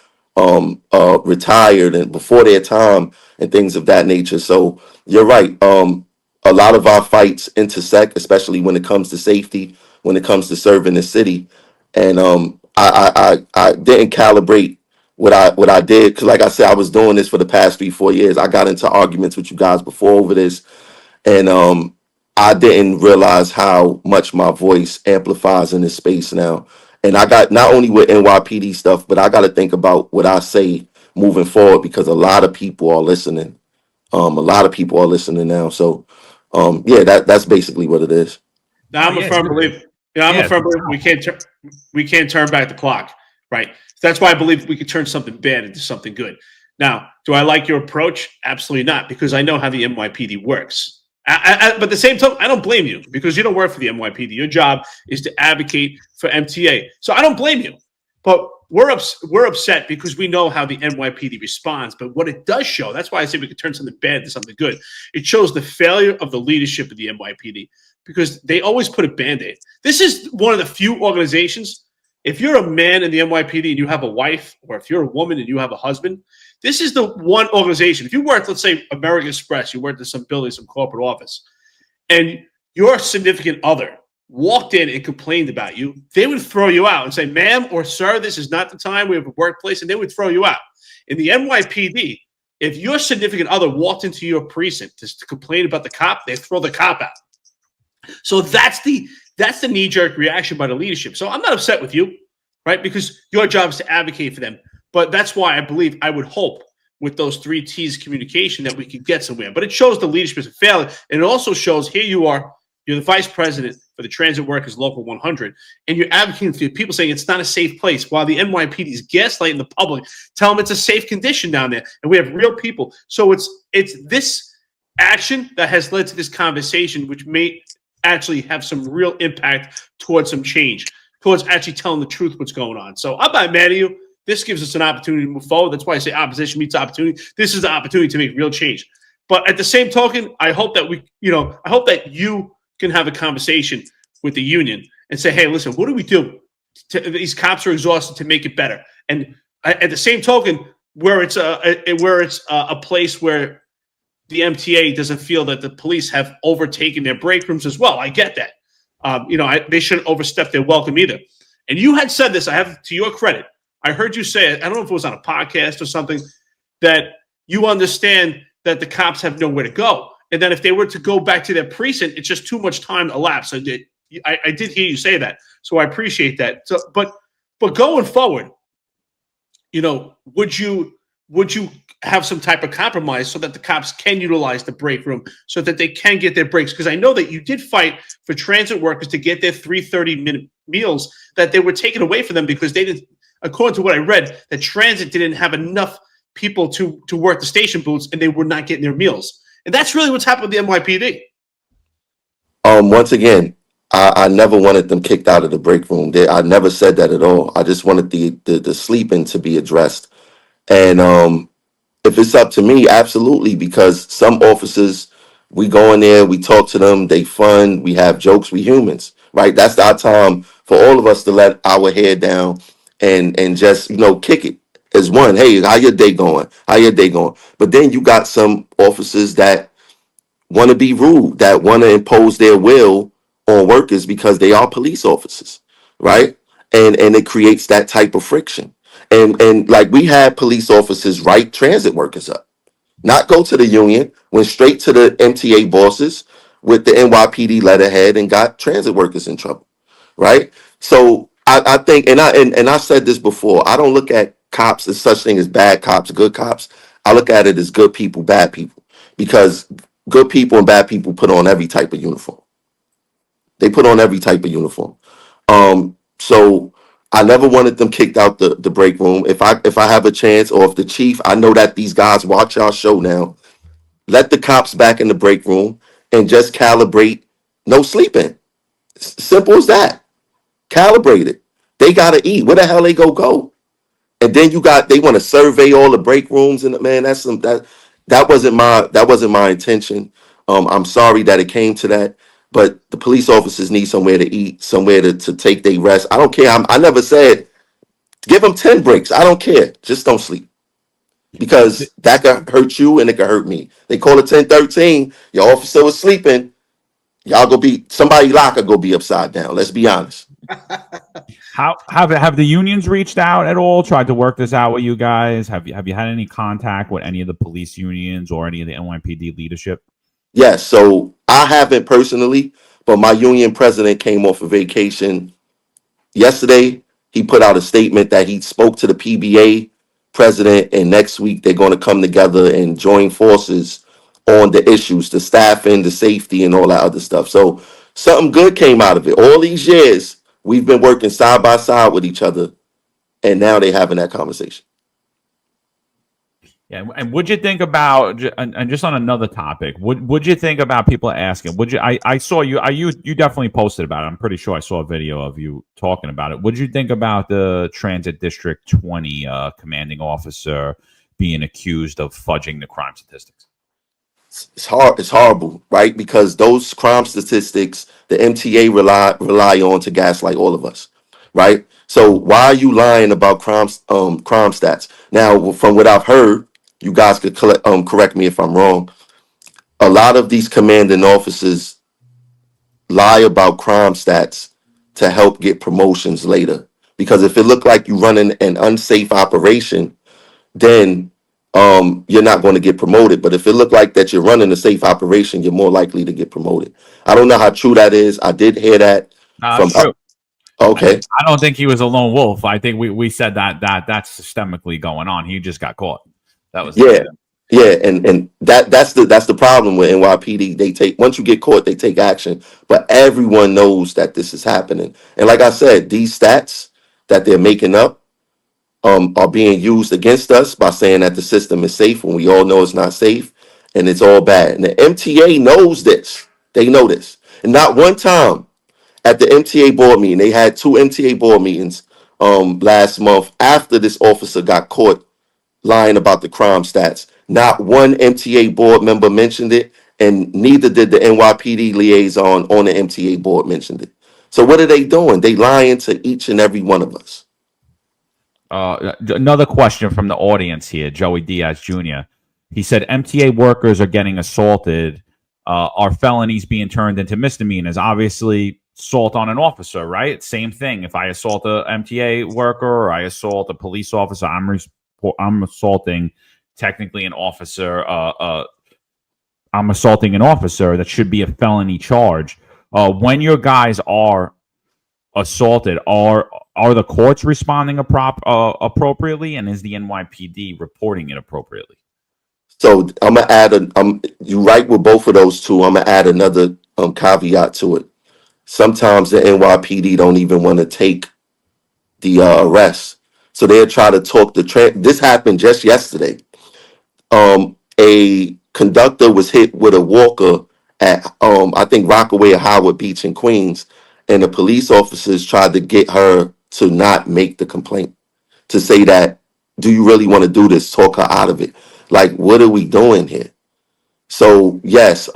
retired and before their time and things of that nature. So you're right. A lot of our fights intersect, especially when it comes to safety, when it comes to serving the city. And I didn't calibrate what I did, because like I said, I was doing this for the past 3-4 years. I got into arguments with you guys before over this, and I didn't realize how much my voice amplifies in this space now. And I got, not only with NYPD stuff, but I got to think about what I say moving forward, because a lot of people are listening. A lot of people are listening now. So that's basically what it is. Now, I'm a firm believer. I'm a firm believer we can't turn back the clock, right? That's why I believe we could turn something bad into something good. Now, do I like your approach? Absolutely not, because I know how the NYPD works. But at the same time, I don't blame you, because you don't work for the NYPD. Your job is to advocate for MTA. So I don't blame you. But we're upset because we know how the NYPD responds. But what it does show, that's why I say we could turn something bad into something good. It shows the failure of the leadership of the NYPD, because they always put a Band-Aid. This is one of the few organizations, if you're a man in the NYPD and you have a wife, or if you're a woman and you have a husband, this is the one organization. If you worked, let's say, American Express, you worked in some building, some corporate office, and your significant other walked in and complained about you, they would throw you out and say, ma'am or sir, this is not the time. We have a workplace, and they would throw you out. In the NYPD, if your significant other walked into your precinct to complain about the cop, they throw the cop out. So that's the knee-jerk reaction by the leadership. So I'm not upset with you, right? Because your job is to advocate for them. But that's why I would hope with those 3 T's communication that we could get somewhere. But it shows the leadership is a failure. And it also shows, here you are, You're the vice president for the Transit Workers Local 100, and you're advocating for people saying it's not a safe place, while the NYPD is gaslighting the public, tell them it's a safe condition down there, and we have real people. So it's this action that has led to this conversation, which may actually have some real impact towards some change, towards actually telling the truth what's going on. So I'm not mad at you. This gives us an opportunity to move forward. That's why I say opposition meets opportunity. This is the opportunity to make real change. But at the same token, I hope that I hope that you can have a conversation with the union and say, hey, listen, what do we do? These cops are exhausted, to make it better. And at the same token, where it's a place where the MTA doesn't feel that the police have overtaken their break rooms as well. I get that. They shouldn't overstep their welcome either. And you had said this, I have to your credit. I heard you say it. I don't know if it was on a podcast or something, that you understand that the cops have nowhere to go. And then if they were to go back to their precinct, it's just too much time elapsed. I did hear you say that. So I appreciate that. So, but going forward, would you have some type of compromise so that the cops can utilize the break room so that they can get their breaks? Because I know that you did fight for transit workers to get their 3:30-minute meals that they were taken away from them because they didn't, according to what I read, that transit didn't have enough people to work the station booths and they were not getting their meals. And that's really what's happened with the NYPD. Once again, I never wanted them kicked out of the break room. I never said that at all. I just wanted the sleeping to be addressed. And if it's up to me, absolutely, because some officers, we go in there, we talk to them, they fun, we have jokes, we humans, right? That's our time for all of us to let our hair down and just, kick it as one. Hey, how your day going? How your day going? But then you got some officers that want to be rude, that want to impose their will on workers because they are police officers, right? And it creates that type of friction. And like, we had police officers write transit workers up, not go to the union, went straight to the MTA bosses with the NYPD letterhead and got transit workers in trouble, right? So I think, and I said this before, I don't look at cops as such thing as bad cops, good cops. I look at it as good people, bad people, because good people and bad people put on every type of uniform. They put on every type of uniform. So I never wanted them kicked out the break room. If I have a chance, or if the chief, I know that these guys watch our show now, let the cops back in the break room and just calibrate no sleeping. Simple as that. Calibrate it. They gotta eat. Where the hell they go? And then they want to survey all the break rooms, and man, that wasn't my intention. I'm sorry that it came to that. But the police officers need somewhere to eat, somewhere to take their rest. I don't care. I never said give them 10 breaks. I don't care. Just don't sleep. Because that could hurt you and it could hurt me. They call it 10-13. Your officer was sleeping. Y'all go be, somebody locker go be upside down. Let's be honest. How have the unions reached out at all? Tried to work this out with you guys? Have you had any contact with any of the police unions or any of the NYPD leadership? Yes, so I haven't personally, but my union president came off a vacation yesterday. He put out a statement that he spoke to the PBA president, and next week they're going to come together and join forces on the issues, the staffing, the safety, and all that other stuff. So something good came out of it. All these years, we've been working side by side with each other, and now they're having that conversation. Yeah, and would you think about, and just on another topic, would you think about people asking? Would you? I saw you. You definitely posted about it. I'm pretty sure I saw a video of you talking about it. Would you think about the Transit District 20 commanding officer being accused of fudging the crime statistics? It's hard. It's horrible, right? Because those crime statistics, the MTA rely on to gaslight all of us, right? So why are you lying about crime stats? Now, from what I've heard, you guys could correct me if I'm wrong. A lot of these commanding officers lie about crime stats to help get promotions later. Because if it looked like you running an unsafe operation, then you're not going to get promoted. But if it looked like that you're running a safe operation, you're more likely to get promoted. I don't know how true that is. I did hear that from. True. Okay. I don't think he was a lone wolf. I think we said that that's systemically going on. He just got caught. That was Yeah, and that's the problem with NYPD. They take, once you get caught, they take action. But everyone knows that this is happening. And like I said, these stats that they're making up are being used against us by saying that the system is safe when we all know it's not safe and it's all bad. And the MTA knows this. They know this. And not one time at the MTA board meeting, they had 2 MTA board meetings last month after this officer got caught lying about the crime stats. Not one MTA board member mentioned it, and neither did the NYPD liaison on the MTA board mentioned it. So what are they doing? They lying to each and every one of us. Another question from the audience here, Joey Diaz Jr. He said MTA workers are getting assaulted. Are felonies being turned into misdemeanors? Obviously, assault on an officer, right? Same thing. If I assault a MTA worker or I assault a police officer, I'm assaulting technically an officer. I'm assaulting an officer. That should be a felony charge. When your guys are assaulted, are the courts responding appropriately, and is the NYPD reporting it appropriately? So I'm gonna add you right with both of those two. I'm gonna add another caveat to it. Sometimes the NYPD don't even want to take the arrest, so they'll try to talk this happened just yesterday. A conductor was hit with a walker at I think Rockaway or Howard Beach in Queens, and the police officers tried to get her to not make the complaint, to say that, do you really want to do this? Talk her out of it. Like, what are we doing here? So yes,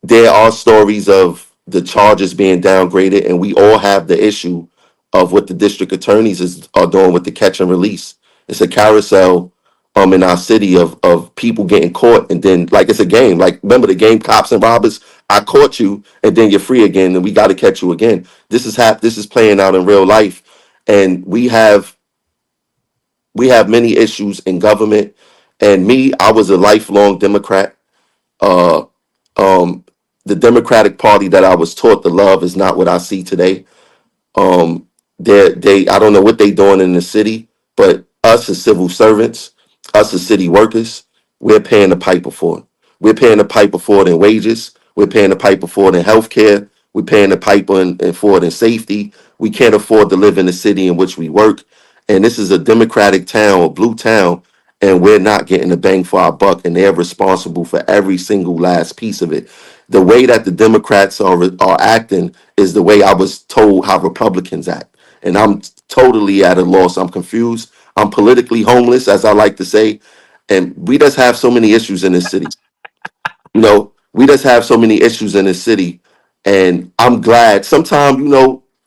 there are stories of the charges being downgraded, and we all have the issue of what the district attorneys are doing with the catch and release. It's a carousel in our city of people getting caught, and then, like, it's a game. Like, remember the game Cops and Robbers? I caught you, and then you're free again, and we got to catch you again. This is playing out in real life, and we have many issues in government. And me, I was a lifelong Democrat. Uh, the Democratic Party that I was taught to love is not what I see today. I don't know what they're doing in the city, but us as civil servants, us as city workers, we're paying the piper for it. We're paying the piper for it in wages. We're paying the piper for it in healthcare. We're paying the piper for it in safety. We can't afford to live in the city in which we work. And this is a Democratic town, a blue town, and we're not getting the bang for our buck, and they're responsible for every single last piece of it. The way that the Democrats are acting is the way I was told how Republicans act. And I'm totally at a loss. I'm confused. I'm politically homeless, as I like to say. And we just have so many issues in this city. We just have so many issues in this city. And I'm glad sometimes,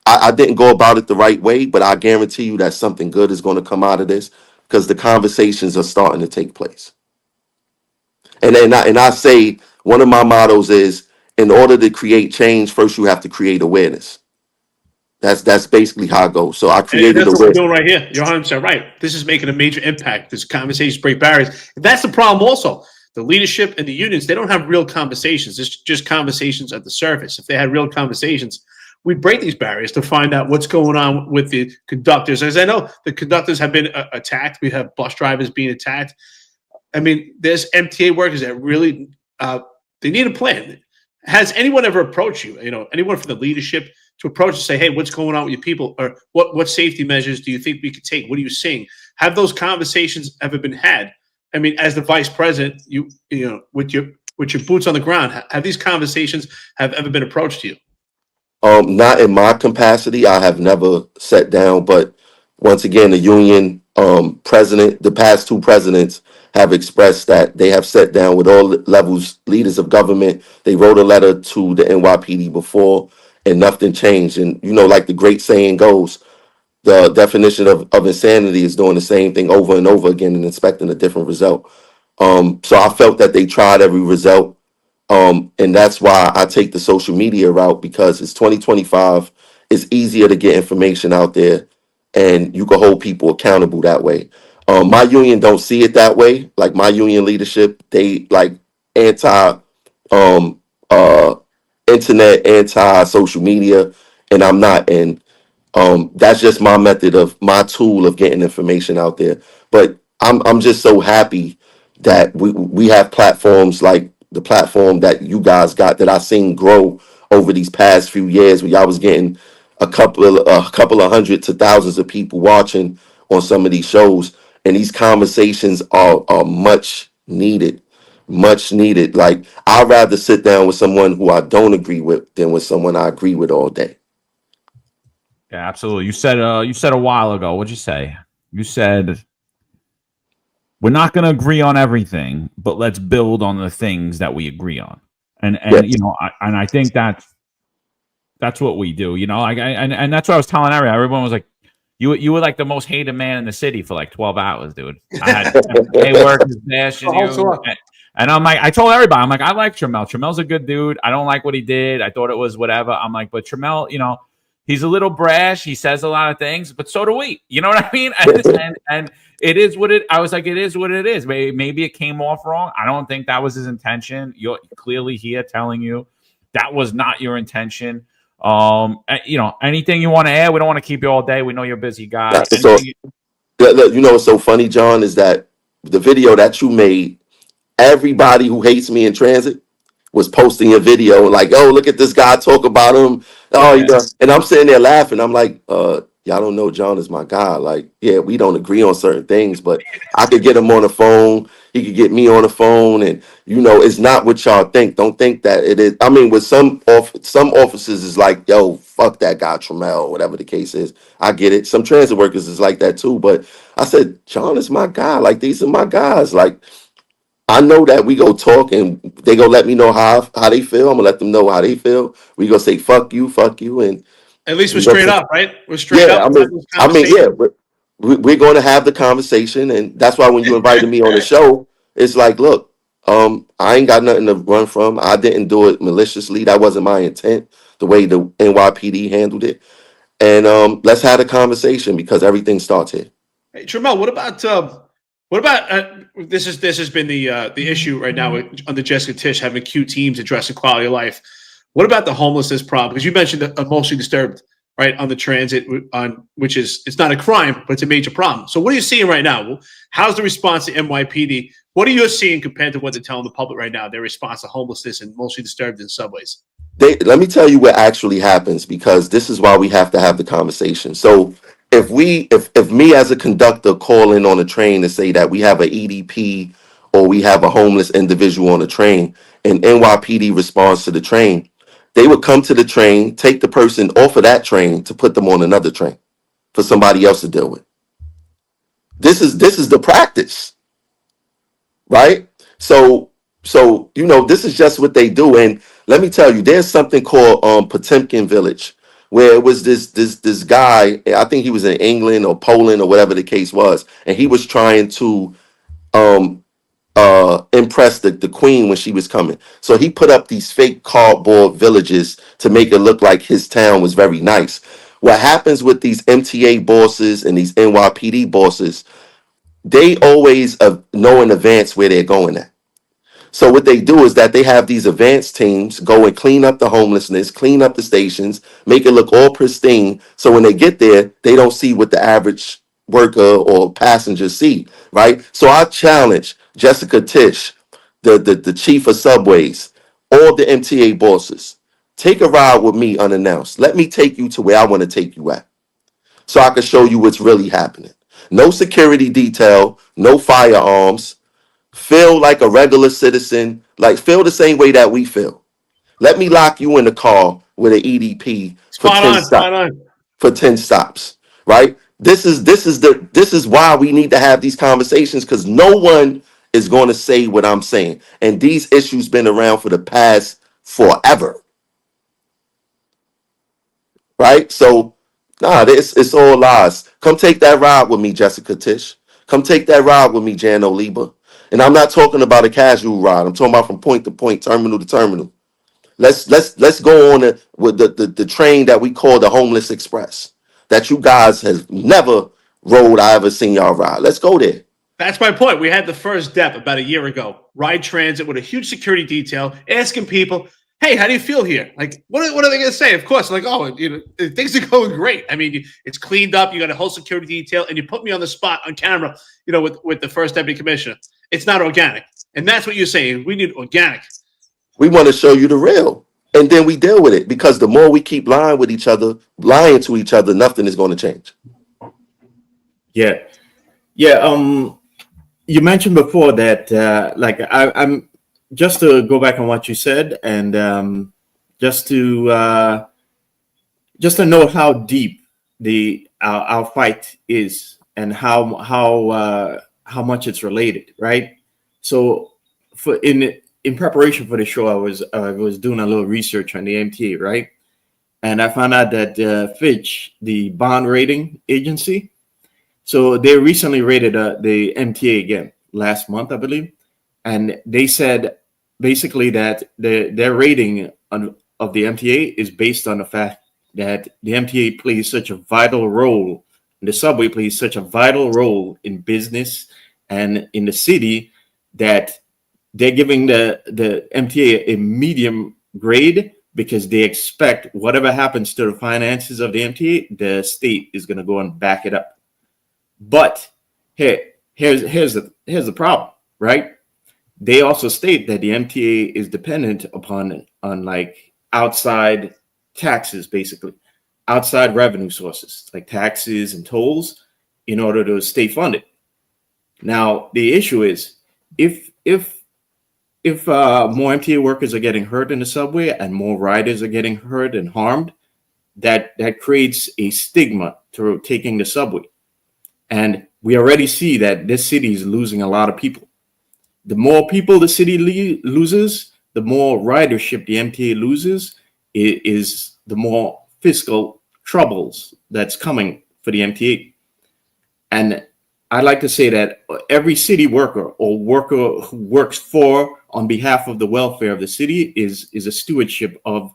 I didn't go about it the right way, but I guarantee you that something good is going to come out of this, because the conversations are starting to take place. And I say, one of my mottos is, in order to create change, first you have to create awareness. That's basically how it goes. So I created that's what we're doing right here. You're 100% right. This is making a major impact. This conversations break barriers. That's the problem also. The leadership and the unions, they don't have real conversations. It's just conversations at the surface. If they had real conversations, we'd break these barriers to find out what's going on with the conductors. As I know, the conductors have been attacked. We have bus drivers being attacked. I mean, there's MTA workers that really, they need a plan. Has anyone ever approached you, anyone from the leadership, to approach and say, hey, what's going on with your people? Or what safety measures do you think we could take? What are you seeing? Have those conversations ever been had? I mean, as the vice president, you with your boots on the ground, have these conversations have ever been approached to you? Not in my capacity. I have never sat down, but once again, the union president, the past 2 presidents, have expressed that they have sat down with all levels, leaders of government. They wrote a letter to the NYPD before, and nothing changed. And like the great saying goes, the definition of insanity is doing the same thing over and over again and expecting a different result. So I felt that they tried every result. And that's why I take the social media route, because it's 2025. It's easier to get information out there, and you can hold people accountable that way. My union don't see it that way. Like, my union leadership, they like anti internet, anti social media, and I'm not. And that's just my tool of getting information out there. But I'm just so happy that we have platforms like the platform that you guys got that I've seen grow over these past few years, where y'all was getting a couple of hundred to thousands of people watching on some of these shows, and these conversations are much needed. Much needed. Like, I'd rather sit down with someone who I don't agree with than with someone I agree with all day. Yeah, absolutely. You said a while ago, what'd you say? You said, we're not going to agree on everything, but let's build on the things that we agree on. And Yes. you know, I think that's what we do. You know, like and that's what I was telling everyone. Everyone was like, you were like the most hated man in the city for like 12 hours, dude. I had MTA workers bashing you. And I'm like, I told everybody, I'm like, I like Tramell. Tramell's a good dude. I don't like what he did. I thought it was whatever. I'm like, but Tramell, you know, he's a little brash. He says a lot of things, but so do we. You know what I mean? And it is what it. I was like, it is what it is. Maybe it came off wrong. I don't think that was his intention. You're clearly here telling you that was not your intention. You know, anything you want to add? We don't want to keep you all day. We know you're a busy guy. So, you know what's so funny, John, is that the video that you made, everybody who hates me in transit was posting a video like, oh, look at this guy, talk about him. Oh, Yeah. and I'm sitting there laughing. I'm like, y'all don't know John is my guy. Like, yeah, we don't agree on certain things, but I could get him on the phone. He could get me on the phone. And, you know, it's not what y'all think. Don't think that it is. I mean, with some officers is like, yo, fuck that guy, Tramell, whatever the case is. I get it. Some transit workers is like that too. But I said, John is my guy. Like, these are my guys. Like, I know that we go talk and they go let me know how they feel. I'm gonna let them know how they feel. We go say fuck you, and at least we're straight up, right? We're straight yeah, up. yeah, we're going to have the conversation, and that's why when you invited me on the show, it's like, look, I ain't got nothing to run from. I didn't do it maliciously. That wasn't my intent. The way the NYPD handled it, and let's have a conversation because everything starts here. Hey, Tramell, what about this has been the issue right now under Jessica Tisch, having Q teams addressing quality of life. What about the homelessness problem? Because you mentioned emotionally disturbed, right, on the transit, on which is, it's not a crime, but it's a major problem. So what are you seeing right now? How's the response to NYPD? What are you seeing compared to what they're telling the public right now, their response to homelessness and emotionally disturbed in subways? Let me tell you what actually happens, because this is why we have to have the conversation. So if me as a conductor call in on a train and say that we have an EDP or we have a homeless individual on a train, and NYPD responds to the train, they would come to the train, take the person off of that train to put them on another train for somebody else to deal with. This is the practice, right? So you know, this is just what they do. And let me tell you, there's something called Potemkin Village, where it was this guy. I think he was in England or Poland or whatever the case was, and he was trying to impress the queen when she was coming. So he put up these fake cardboard villages to make it look like his town was very nice. What happens with these MTA bosses and these NYPD bosses, they always know in advance where they're going at. So what they do is that they have these advanced teams go and clean up the homelessness, clean up the stations, make it look all pristine. So when they get there, they don't see what the average worker or passenger see, right? So I challenge Jessica Tisch, the chief of subways, all the MTA bosses, take a ride with me unannounced. Let me take you to where I want to take you at, so I can show you what's really happening. No security detail, no firearms. Feel like a regular citizen, like feel the same way that we feel. Let me lock you in the car with an EDP for 10 stops, right? This is why we need to have these conversations, because no one is going to say what I'm saying. And these issues been around for the past forever. Right? So it's all lies. Come take that ride with me, Jessica Tisch. Come take that ride with me, Jan Oliba. And I'm not talking about a casual ride. I'm talking about from point to point, terminal to terminal. Let's go on with the train that we call the Homeless Express, that you guys have never rode. I ever seen y'all ride. Let's go there. That's my point. We had the first DEP about a year ago. Ride transit with a huge security detail, asking people, hey, how do you feel here? Like, what are they going to say? Of course, like, oh, you know, things are going great. I mean, it's cleaned up. You got a whole security detail, and you put me on the spot on camera, you know, with the first deputy commissioner. It's not organic. And that's what you're saying. We need organic. We want to show you the real. And then we deal with it, because the more we keep lying to each other, nothing is going to change. Yeah. You mentioned before that, I'm just to go back on what you said, and just to know how deep our fight is, and how much it's related, right? So, in preparation for the show, I was doing a little research on the MTA, right? And I found out that Fitch, the bond rating agency, so they recently rated the MTA again last month, I believe, and they said basically that their rating of the MTA is based on the fact that the MTA plays such a vital role, the subway plays such a vital role in business and in the city, that they're giving the MTA a medium grade, because they expect whatever happens to the finances of the MTA, the state is going to go and back it up. But here's the problem, right? They also state that the MTA is dependent on like outside taxes, basically outside revenue sources like taxes and tolls, in order to stay funded. Now the issue is, if more MTA workers are getting hurt in the subway and more riders are getting hurt and harmed, that creates a stigma to taking the subway. And we already see that this city is losing a lot of people. The more people the city loses, the more ridership the MTA loses, is the more fiscal troubles that's coming for the MTA. And I'd like to say that every city worker or worker who works on behalf of the welfare of the city is a stewardship of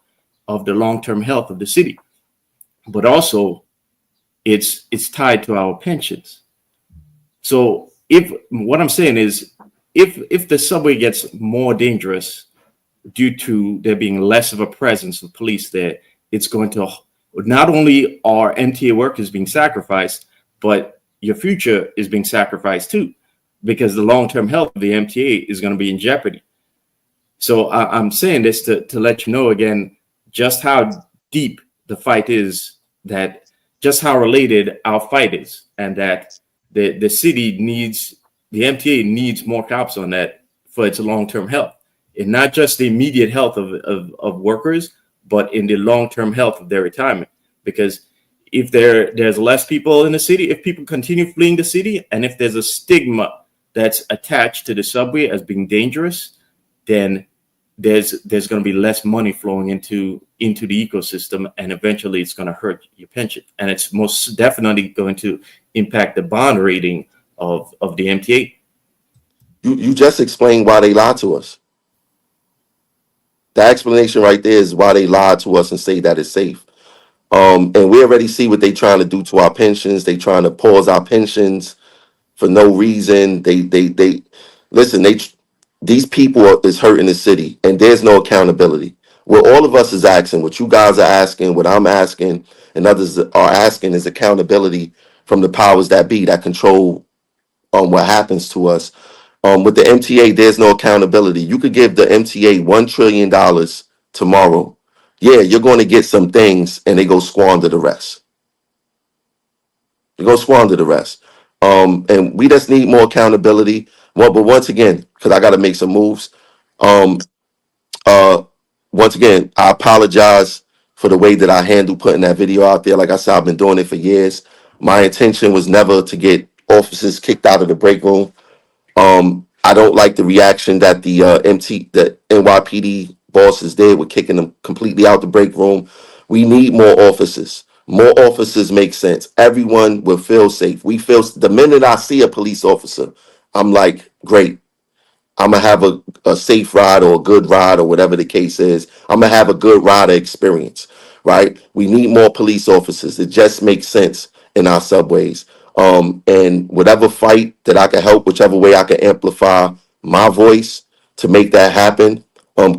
the long-term health of the city. But also it's tied to our pensions. So what I'm saying is, if the subway gets more dangerous due to there being less of a presence of police there, it's going to, not only are MTA workers being sacrificed, but your future is being sacrificed too, because the long-term health of the MTA is going to be in jeopardy. So I'm saying this to let you know again just how deep the fight is, that just how related our fight is, and that the city needs, the MTA needs more cops on that for its long-term health, and not just the immediate health of workers, but in the long-term health of their retirement. Because if there's less people in the city, if people continue fleeing the city, and if there's a stigma that's attached to the subway as being dangerous, then there's going to be less money flowing into the ecosystem, and eventually it's going to hurt your pension, and it's most definitely going to impact the bond rating of the MTA. You just explained why they lied to us. The explanation right there is why they lied to us and say that it's safe. And we already see what they're trying to do to our pensions. They trying to pause our pensions for no reason. They listen. These people is hurting the city, and there's no accountability. What all of us is asking, what you guys are asking, what I'm asking, and others are asking, is accountability from the powers that be that control what happens to us. With the MTA, there's no accountability. You could give the MTA $1 trillion tomorrow. Yeah, you're going to get some things, and they go squander the rest. And we just need more accountability. Well, but once again, because I got to make some moves. Once again, I apologize for the way that I handled putting that video out there. Like I said, I've been doing it for years. My intention was never to get officers kicked out of the break room. I don't like the reaction that the NYPD bosses did with kicking them completely out the break room. We need more officers. More officers make sense. Everyone will feel safe. The minute I see a police officer, I'm like, great. I'm going to have a safe ride or a good ride, or whatever the case is. I'm going to have a good rider experience, right? We need more police officers. It just makes sense in our subways. And whatever fight that I can help, whichever way I can amplify my voice to make that happen,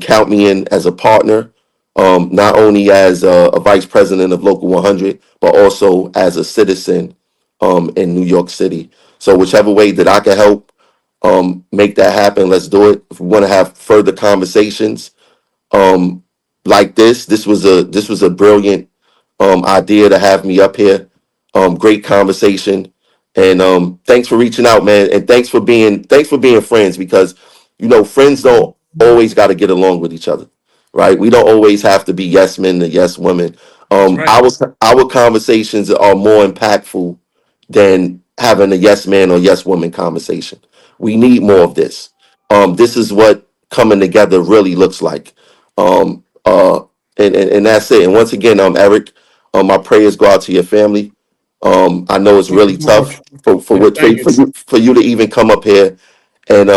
count me in as a partner, not only as a vice president of Local 100, but also as a citizen in New York City. So whichever way that I can help, make that happen. Let's do it. If we want to have further conversations like this was a brilliant idea to have me up here. Great conversation, and thanks for reaching out, man, and thanks for being friends, because friends don't always got to get along with each other, right? We don't always have to be yes men and yes women. Right. Our conversations are more impactful than having a yes man or yes woman conversation. We need more of this. This is what coming together really looks like. And that's it. And once again, Eric, my prayers go out to your family. I know it's really tough for you to even come up here. And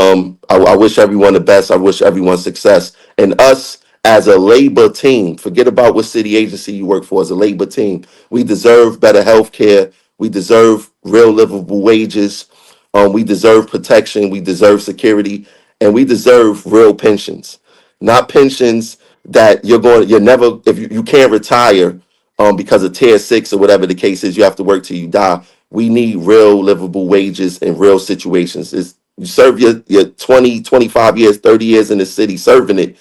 I wish everyone the best. I wish everyone success. And us as a labor team, forget about what city agency you work for. As a labor team, we deserve better health care. We deserve real livable wages. We deserve protection. We deserve security. And we deserve real pensions, not pensions that you're never, if you can't retire because of tier 6 or whatever the case is, you have to work till you die. We need real livable wages in real situations. You serve your 20, 25 years, 30 years in the city serving it,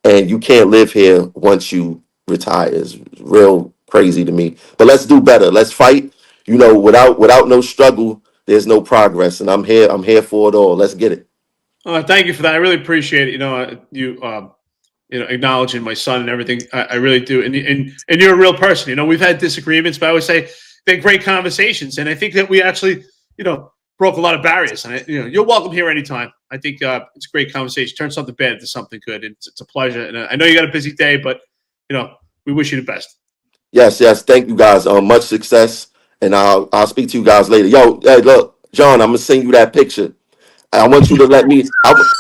and you can't live here once you retire. It's real crazy to me. But let's do better. Let's fight. Without no struggle, there's no progress. And I'm here for it all. Let's get it. Thank you for that. I really appreciate it. You acknowledging my son and everything. I really do. And you're a real person. We've had disagreements, but I always say they're great conversations. And I think that we actually, broke a lot of barriers. And you're welcome here anytime. I think it's a great conversation. Turn something bad into something good. It's a pleasure. And I know you got a busy day, but we wish you the best. Yes. Thank you guys. Much success. And I'll speak to you guys later. Yo, hey, look, John, I'm gonna send you that picture. I want you to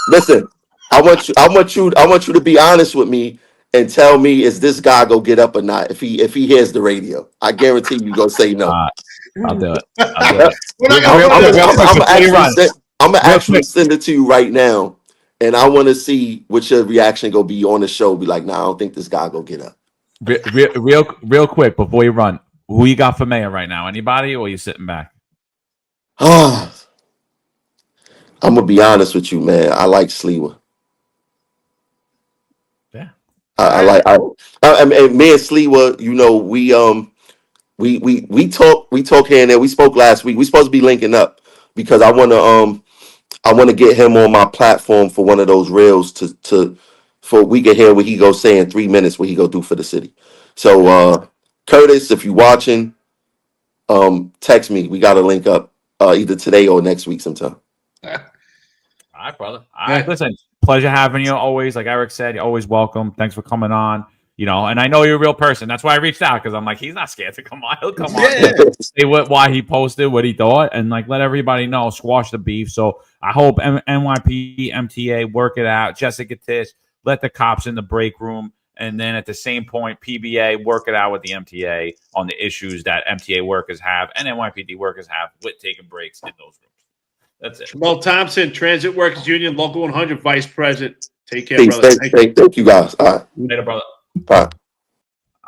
listen. I want you to be honest with me and tell me, is this guy gonna get up or not? If he hears the radio, I guarantee you gonna say no. I'll do it. I'm gonna actually send it to you right now, and I want to see what your reaction gonna be on the show. Be like, nah, I don't think this guy gonna get up. Real quick before you run, who you got for mayor right now? Anybody, or are you sitting back? I'm gonna be honest with you, man. I like Sliwa. Yeah, I mean, me and Sliwa, we talk here and there. We spoke last week. We supposed to be linking up because I want to get him on my platform for one of those reels for we can hear what he go say in 3 minutes what he go do for the city. So Curtis, if you watching, text me. We got to link up either today or next week sometime. All right, brother. All right, listen, pleasure having you always. Like Eric said, you're always welcome. Thanks for coming on. And I know you're a real person. That's why I reached out, because I'm like, he's not scared to come on. He'll come on. Say why he posted, what he thought, and let everybody know, squash the beef. So I hope NYPD, MTA work it out. Jessica Tish, let the cops in the break room. And then at the same point, PBA, work it out with the MTA on the issues that MTA workers have and NYPD workers have with taking breaks in those rooms. That's it. Tramell Thompson, Transit Workers Union, Local 100, Vice President. Take care, Peace. brother. Thank you, guys. All right. Later, brother. Bye.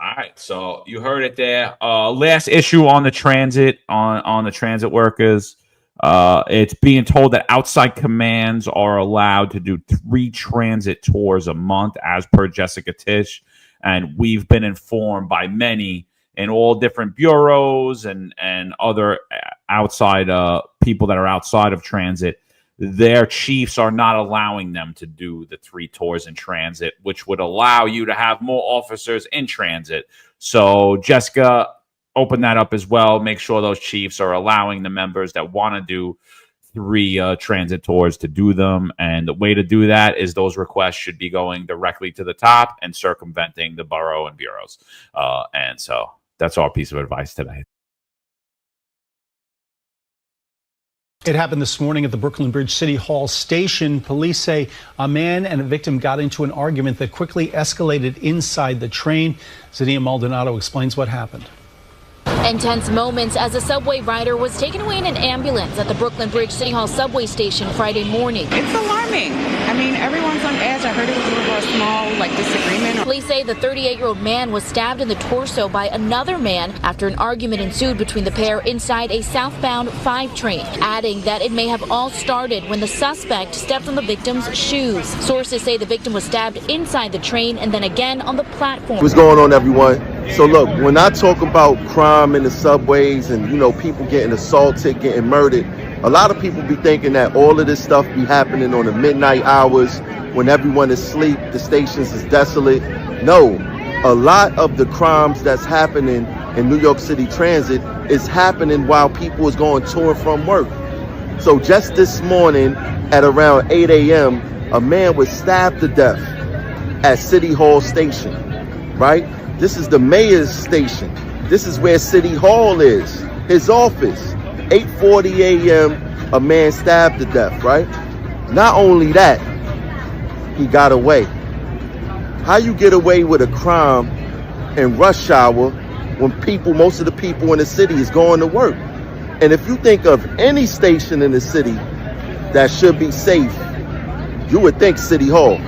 All right, so you heard it there. Last issue on the transit, on the transit workers. It's being told that outside commands are allowed to do 3 transit tours a month, as per Jessica Tish. And we've been informed by many in all different bureaus and other outside people that are outside of transit. Their chiefs are not allowing them to do the 3 tours in transit, which would allow you to have more officers in transit. So Jessica, open that up as well. Make sure those chiefs are allowing the members that want to do 3 transit tours to do them. And the way to do that is those requests should be going directly to the top and circumventing the borough and bureaus. And so that's our piece of advice today. It happened this morning at the Brooklyn Bridge City Hall station. Police say a man and a victim got into an argument that quickly escalated inside the train. Zadia Maldonado explains what happened. Intense moments as a subway rider was taken away in an ambulance at the Brooklyn Bridge City Hall subway station Friday morning. It's alarming. I mean, everyone's on edge. I heard it was over a small, disagreement. Police say the 38-year-old man was stabbed in the torso by another man after an argument ensued between the pair inside a southbound 5 train, adding that it may have all started when the suspect stepped on the victim's shoes. Sources say the victim was stabbed inside the train and then again on the platform. What's going on, everyone? So look, when I talk about crime in the subways and, people getting assaulted, getting murdered, a lot of people be thinking that all of this stuff be happening on the midnight hours when everyone is asleep, the stations is desolate. No, a lot of the crimes that's happening in New York City Transit is happening while people is going to and from work. So just this morning at around 8 a.m., a man was stabbed to death at City Hall Station, right? This is the mayor's station. This is where City Hall is, his office. 8:40 a.m., a man stabbed to death, right? Not only that, he got away. How you get away with a crime in rush hour when most of the people in the city is going to work? And if you think of any station in the city that should be safe, you would think City Hall.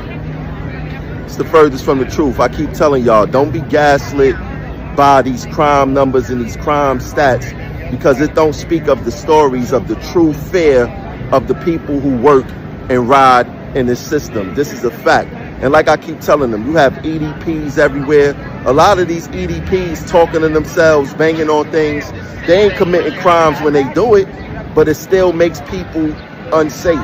It's the furthest from the truth. I keep telling y'all, don't be gaslit by these crime numbers and these crime stats, because it don't speak of the stories of the true fear of the people who work and ride in this system. This is a fact. And like I keep telling them, you have EDPs everywhere. A lot of these EDPs talking to themselves, banging on things. They ain't committing crimes when they do it, but it still makes people unsafe,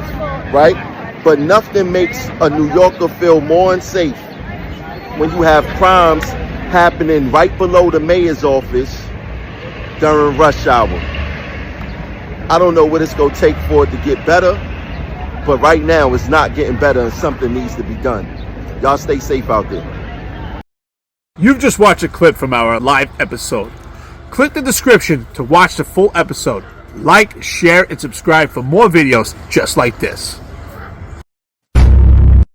right? But nothing makes a New Yorker feel more unsafe when you have crimes happening right below the mayor's office during rush hour. I don't know what it's going to take for it to get better, but right now it's not getting better and something needs to be done. Y'all stay safe out there. You've just watched a clip from our live episode. Click the description to watch the full episode. Like, share, and subscribe for more videos just like this.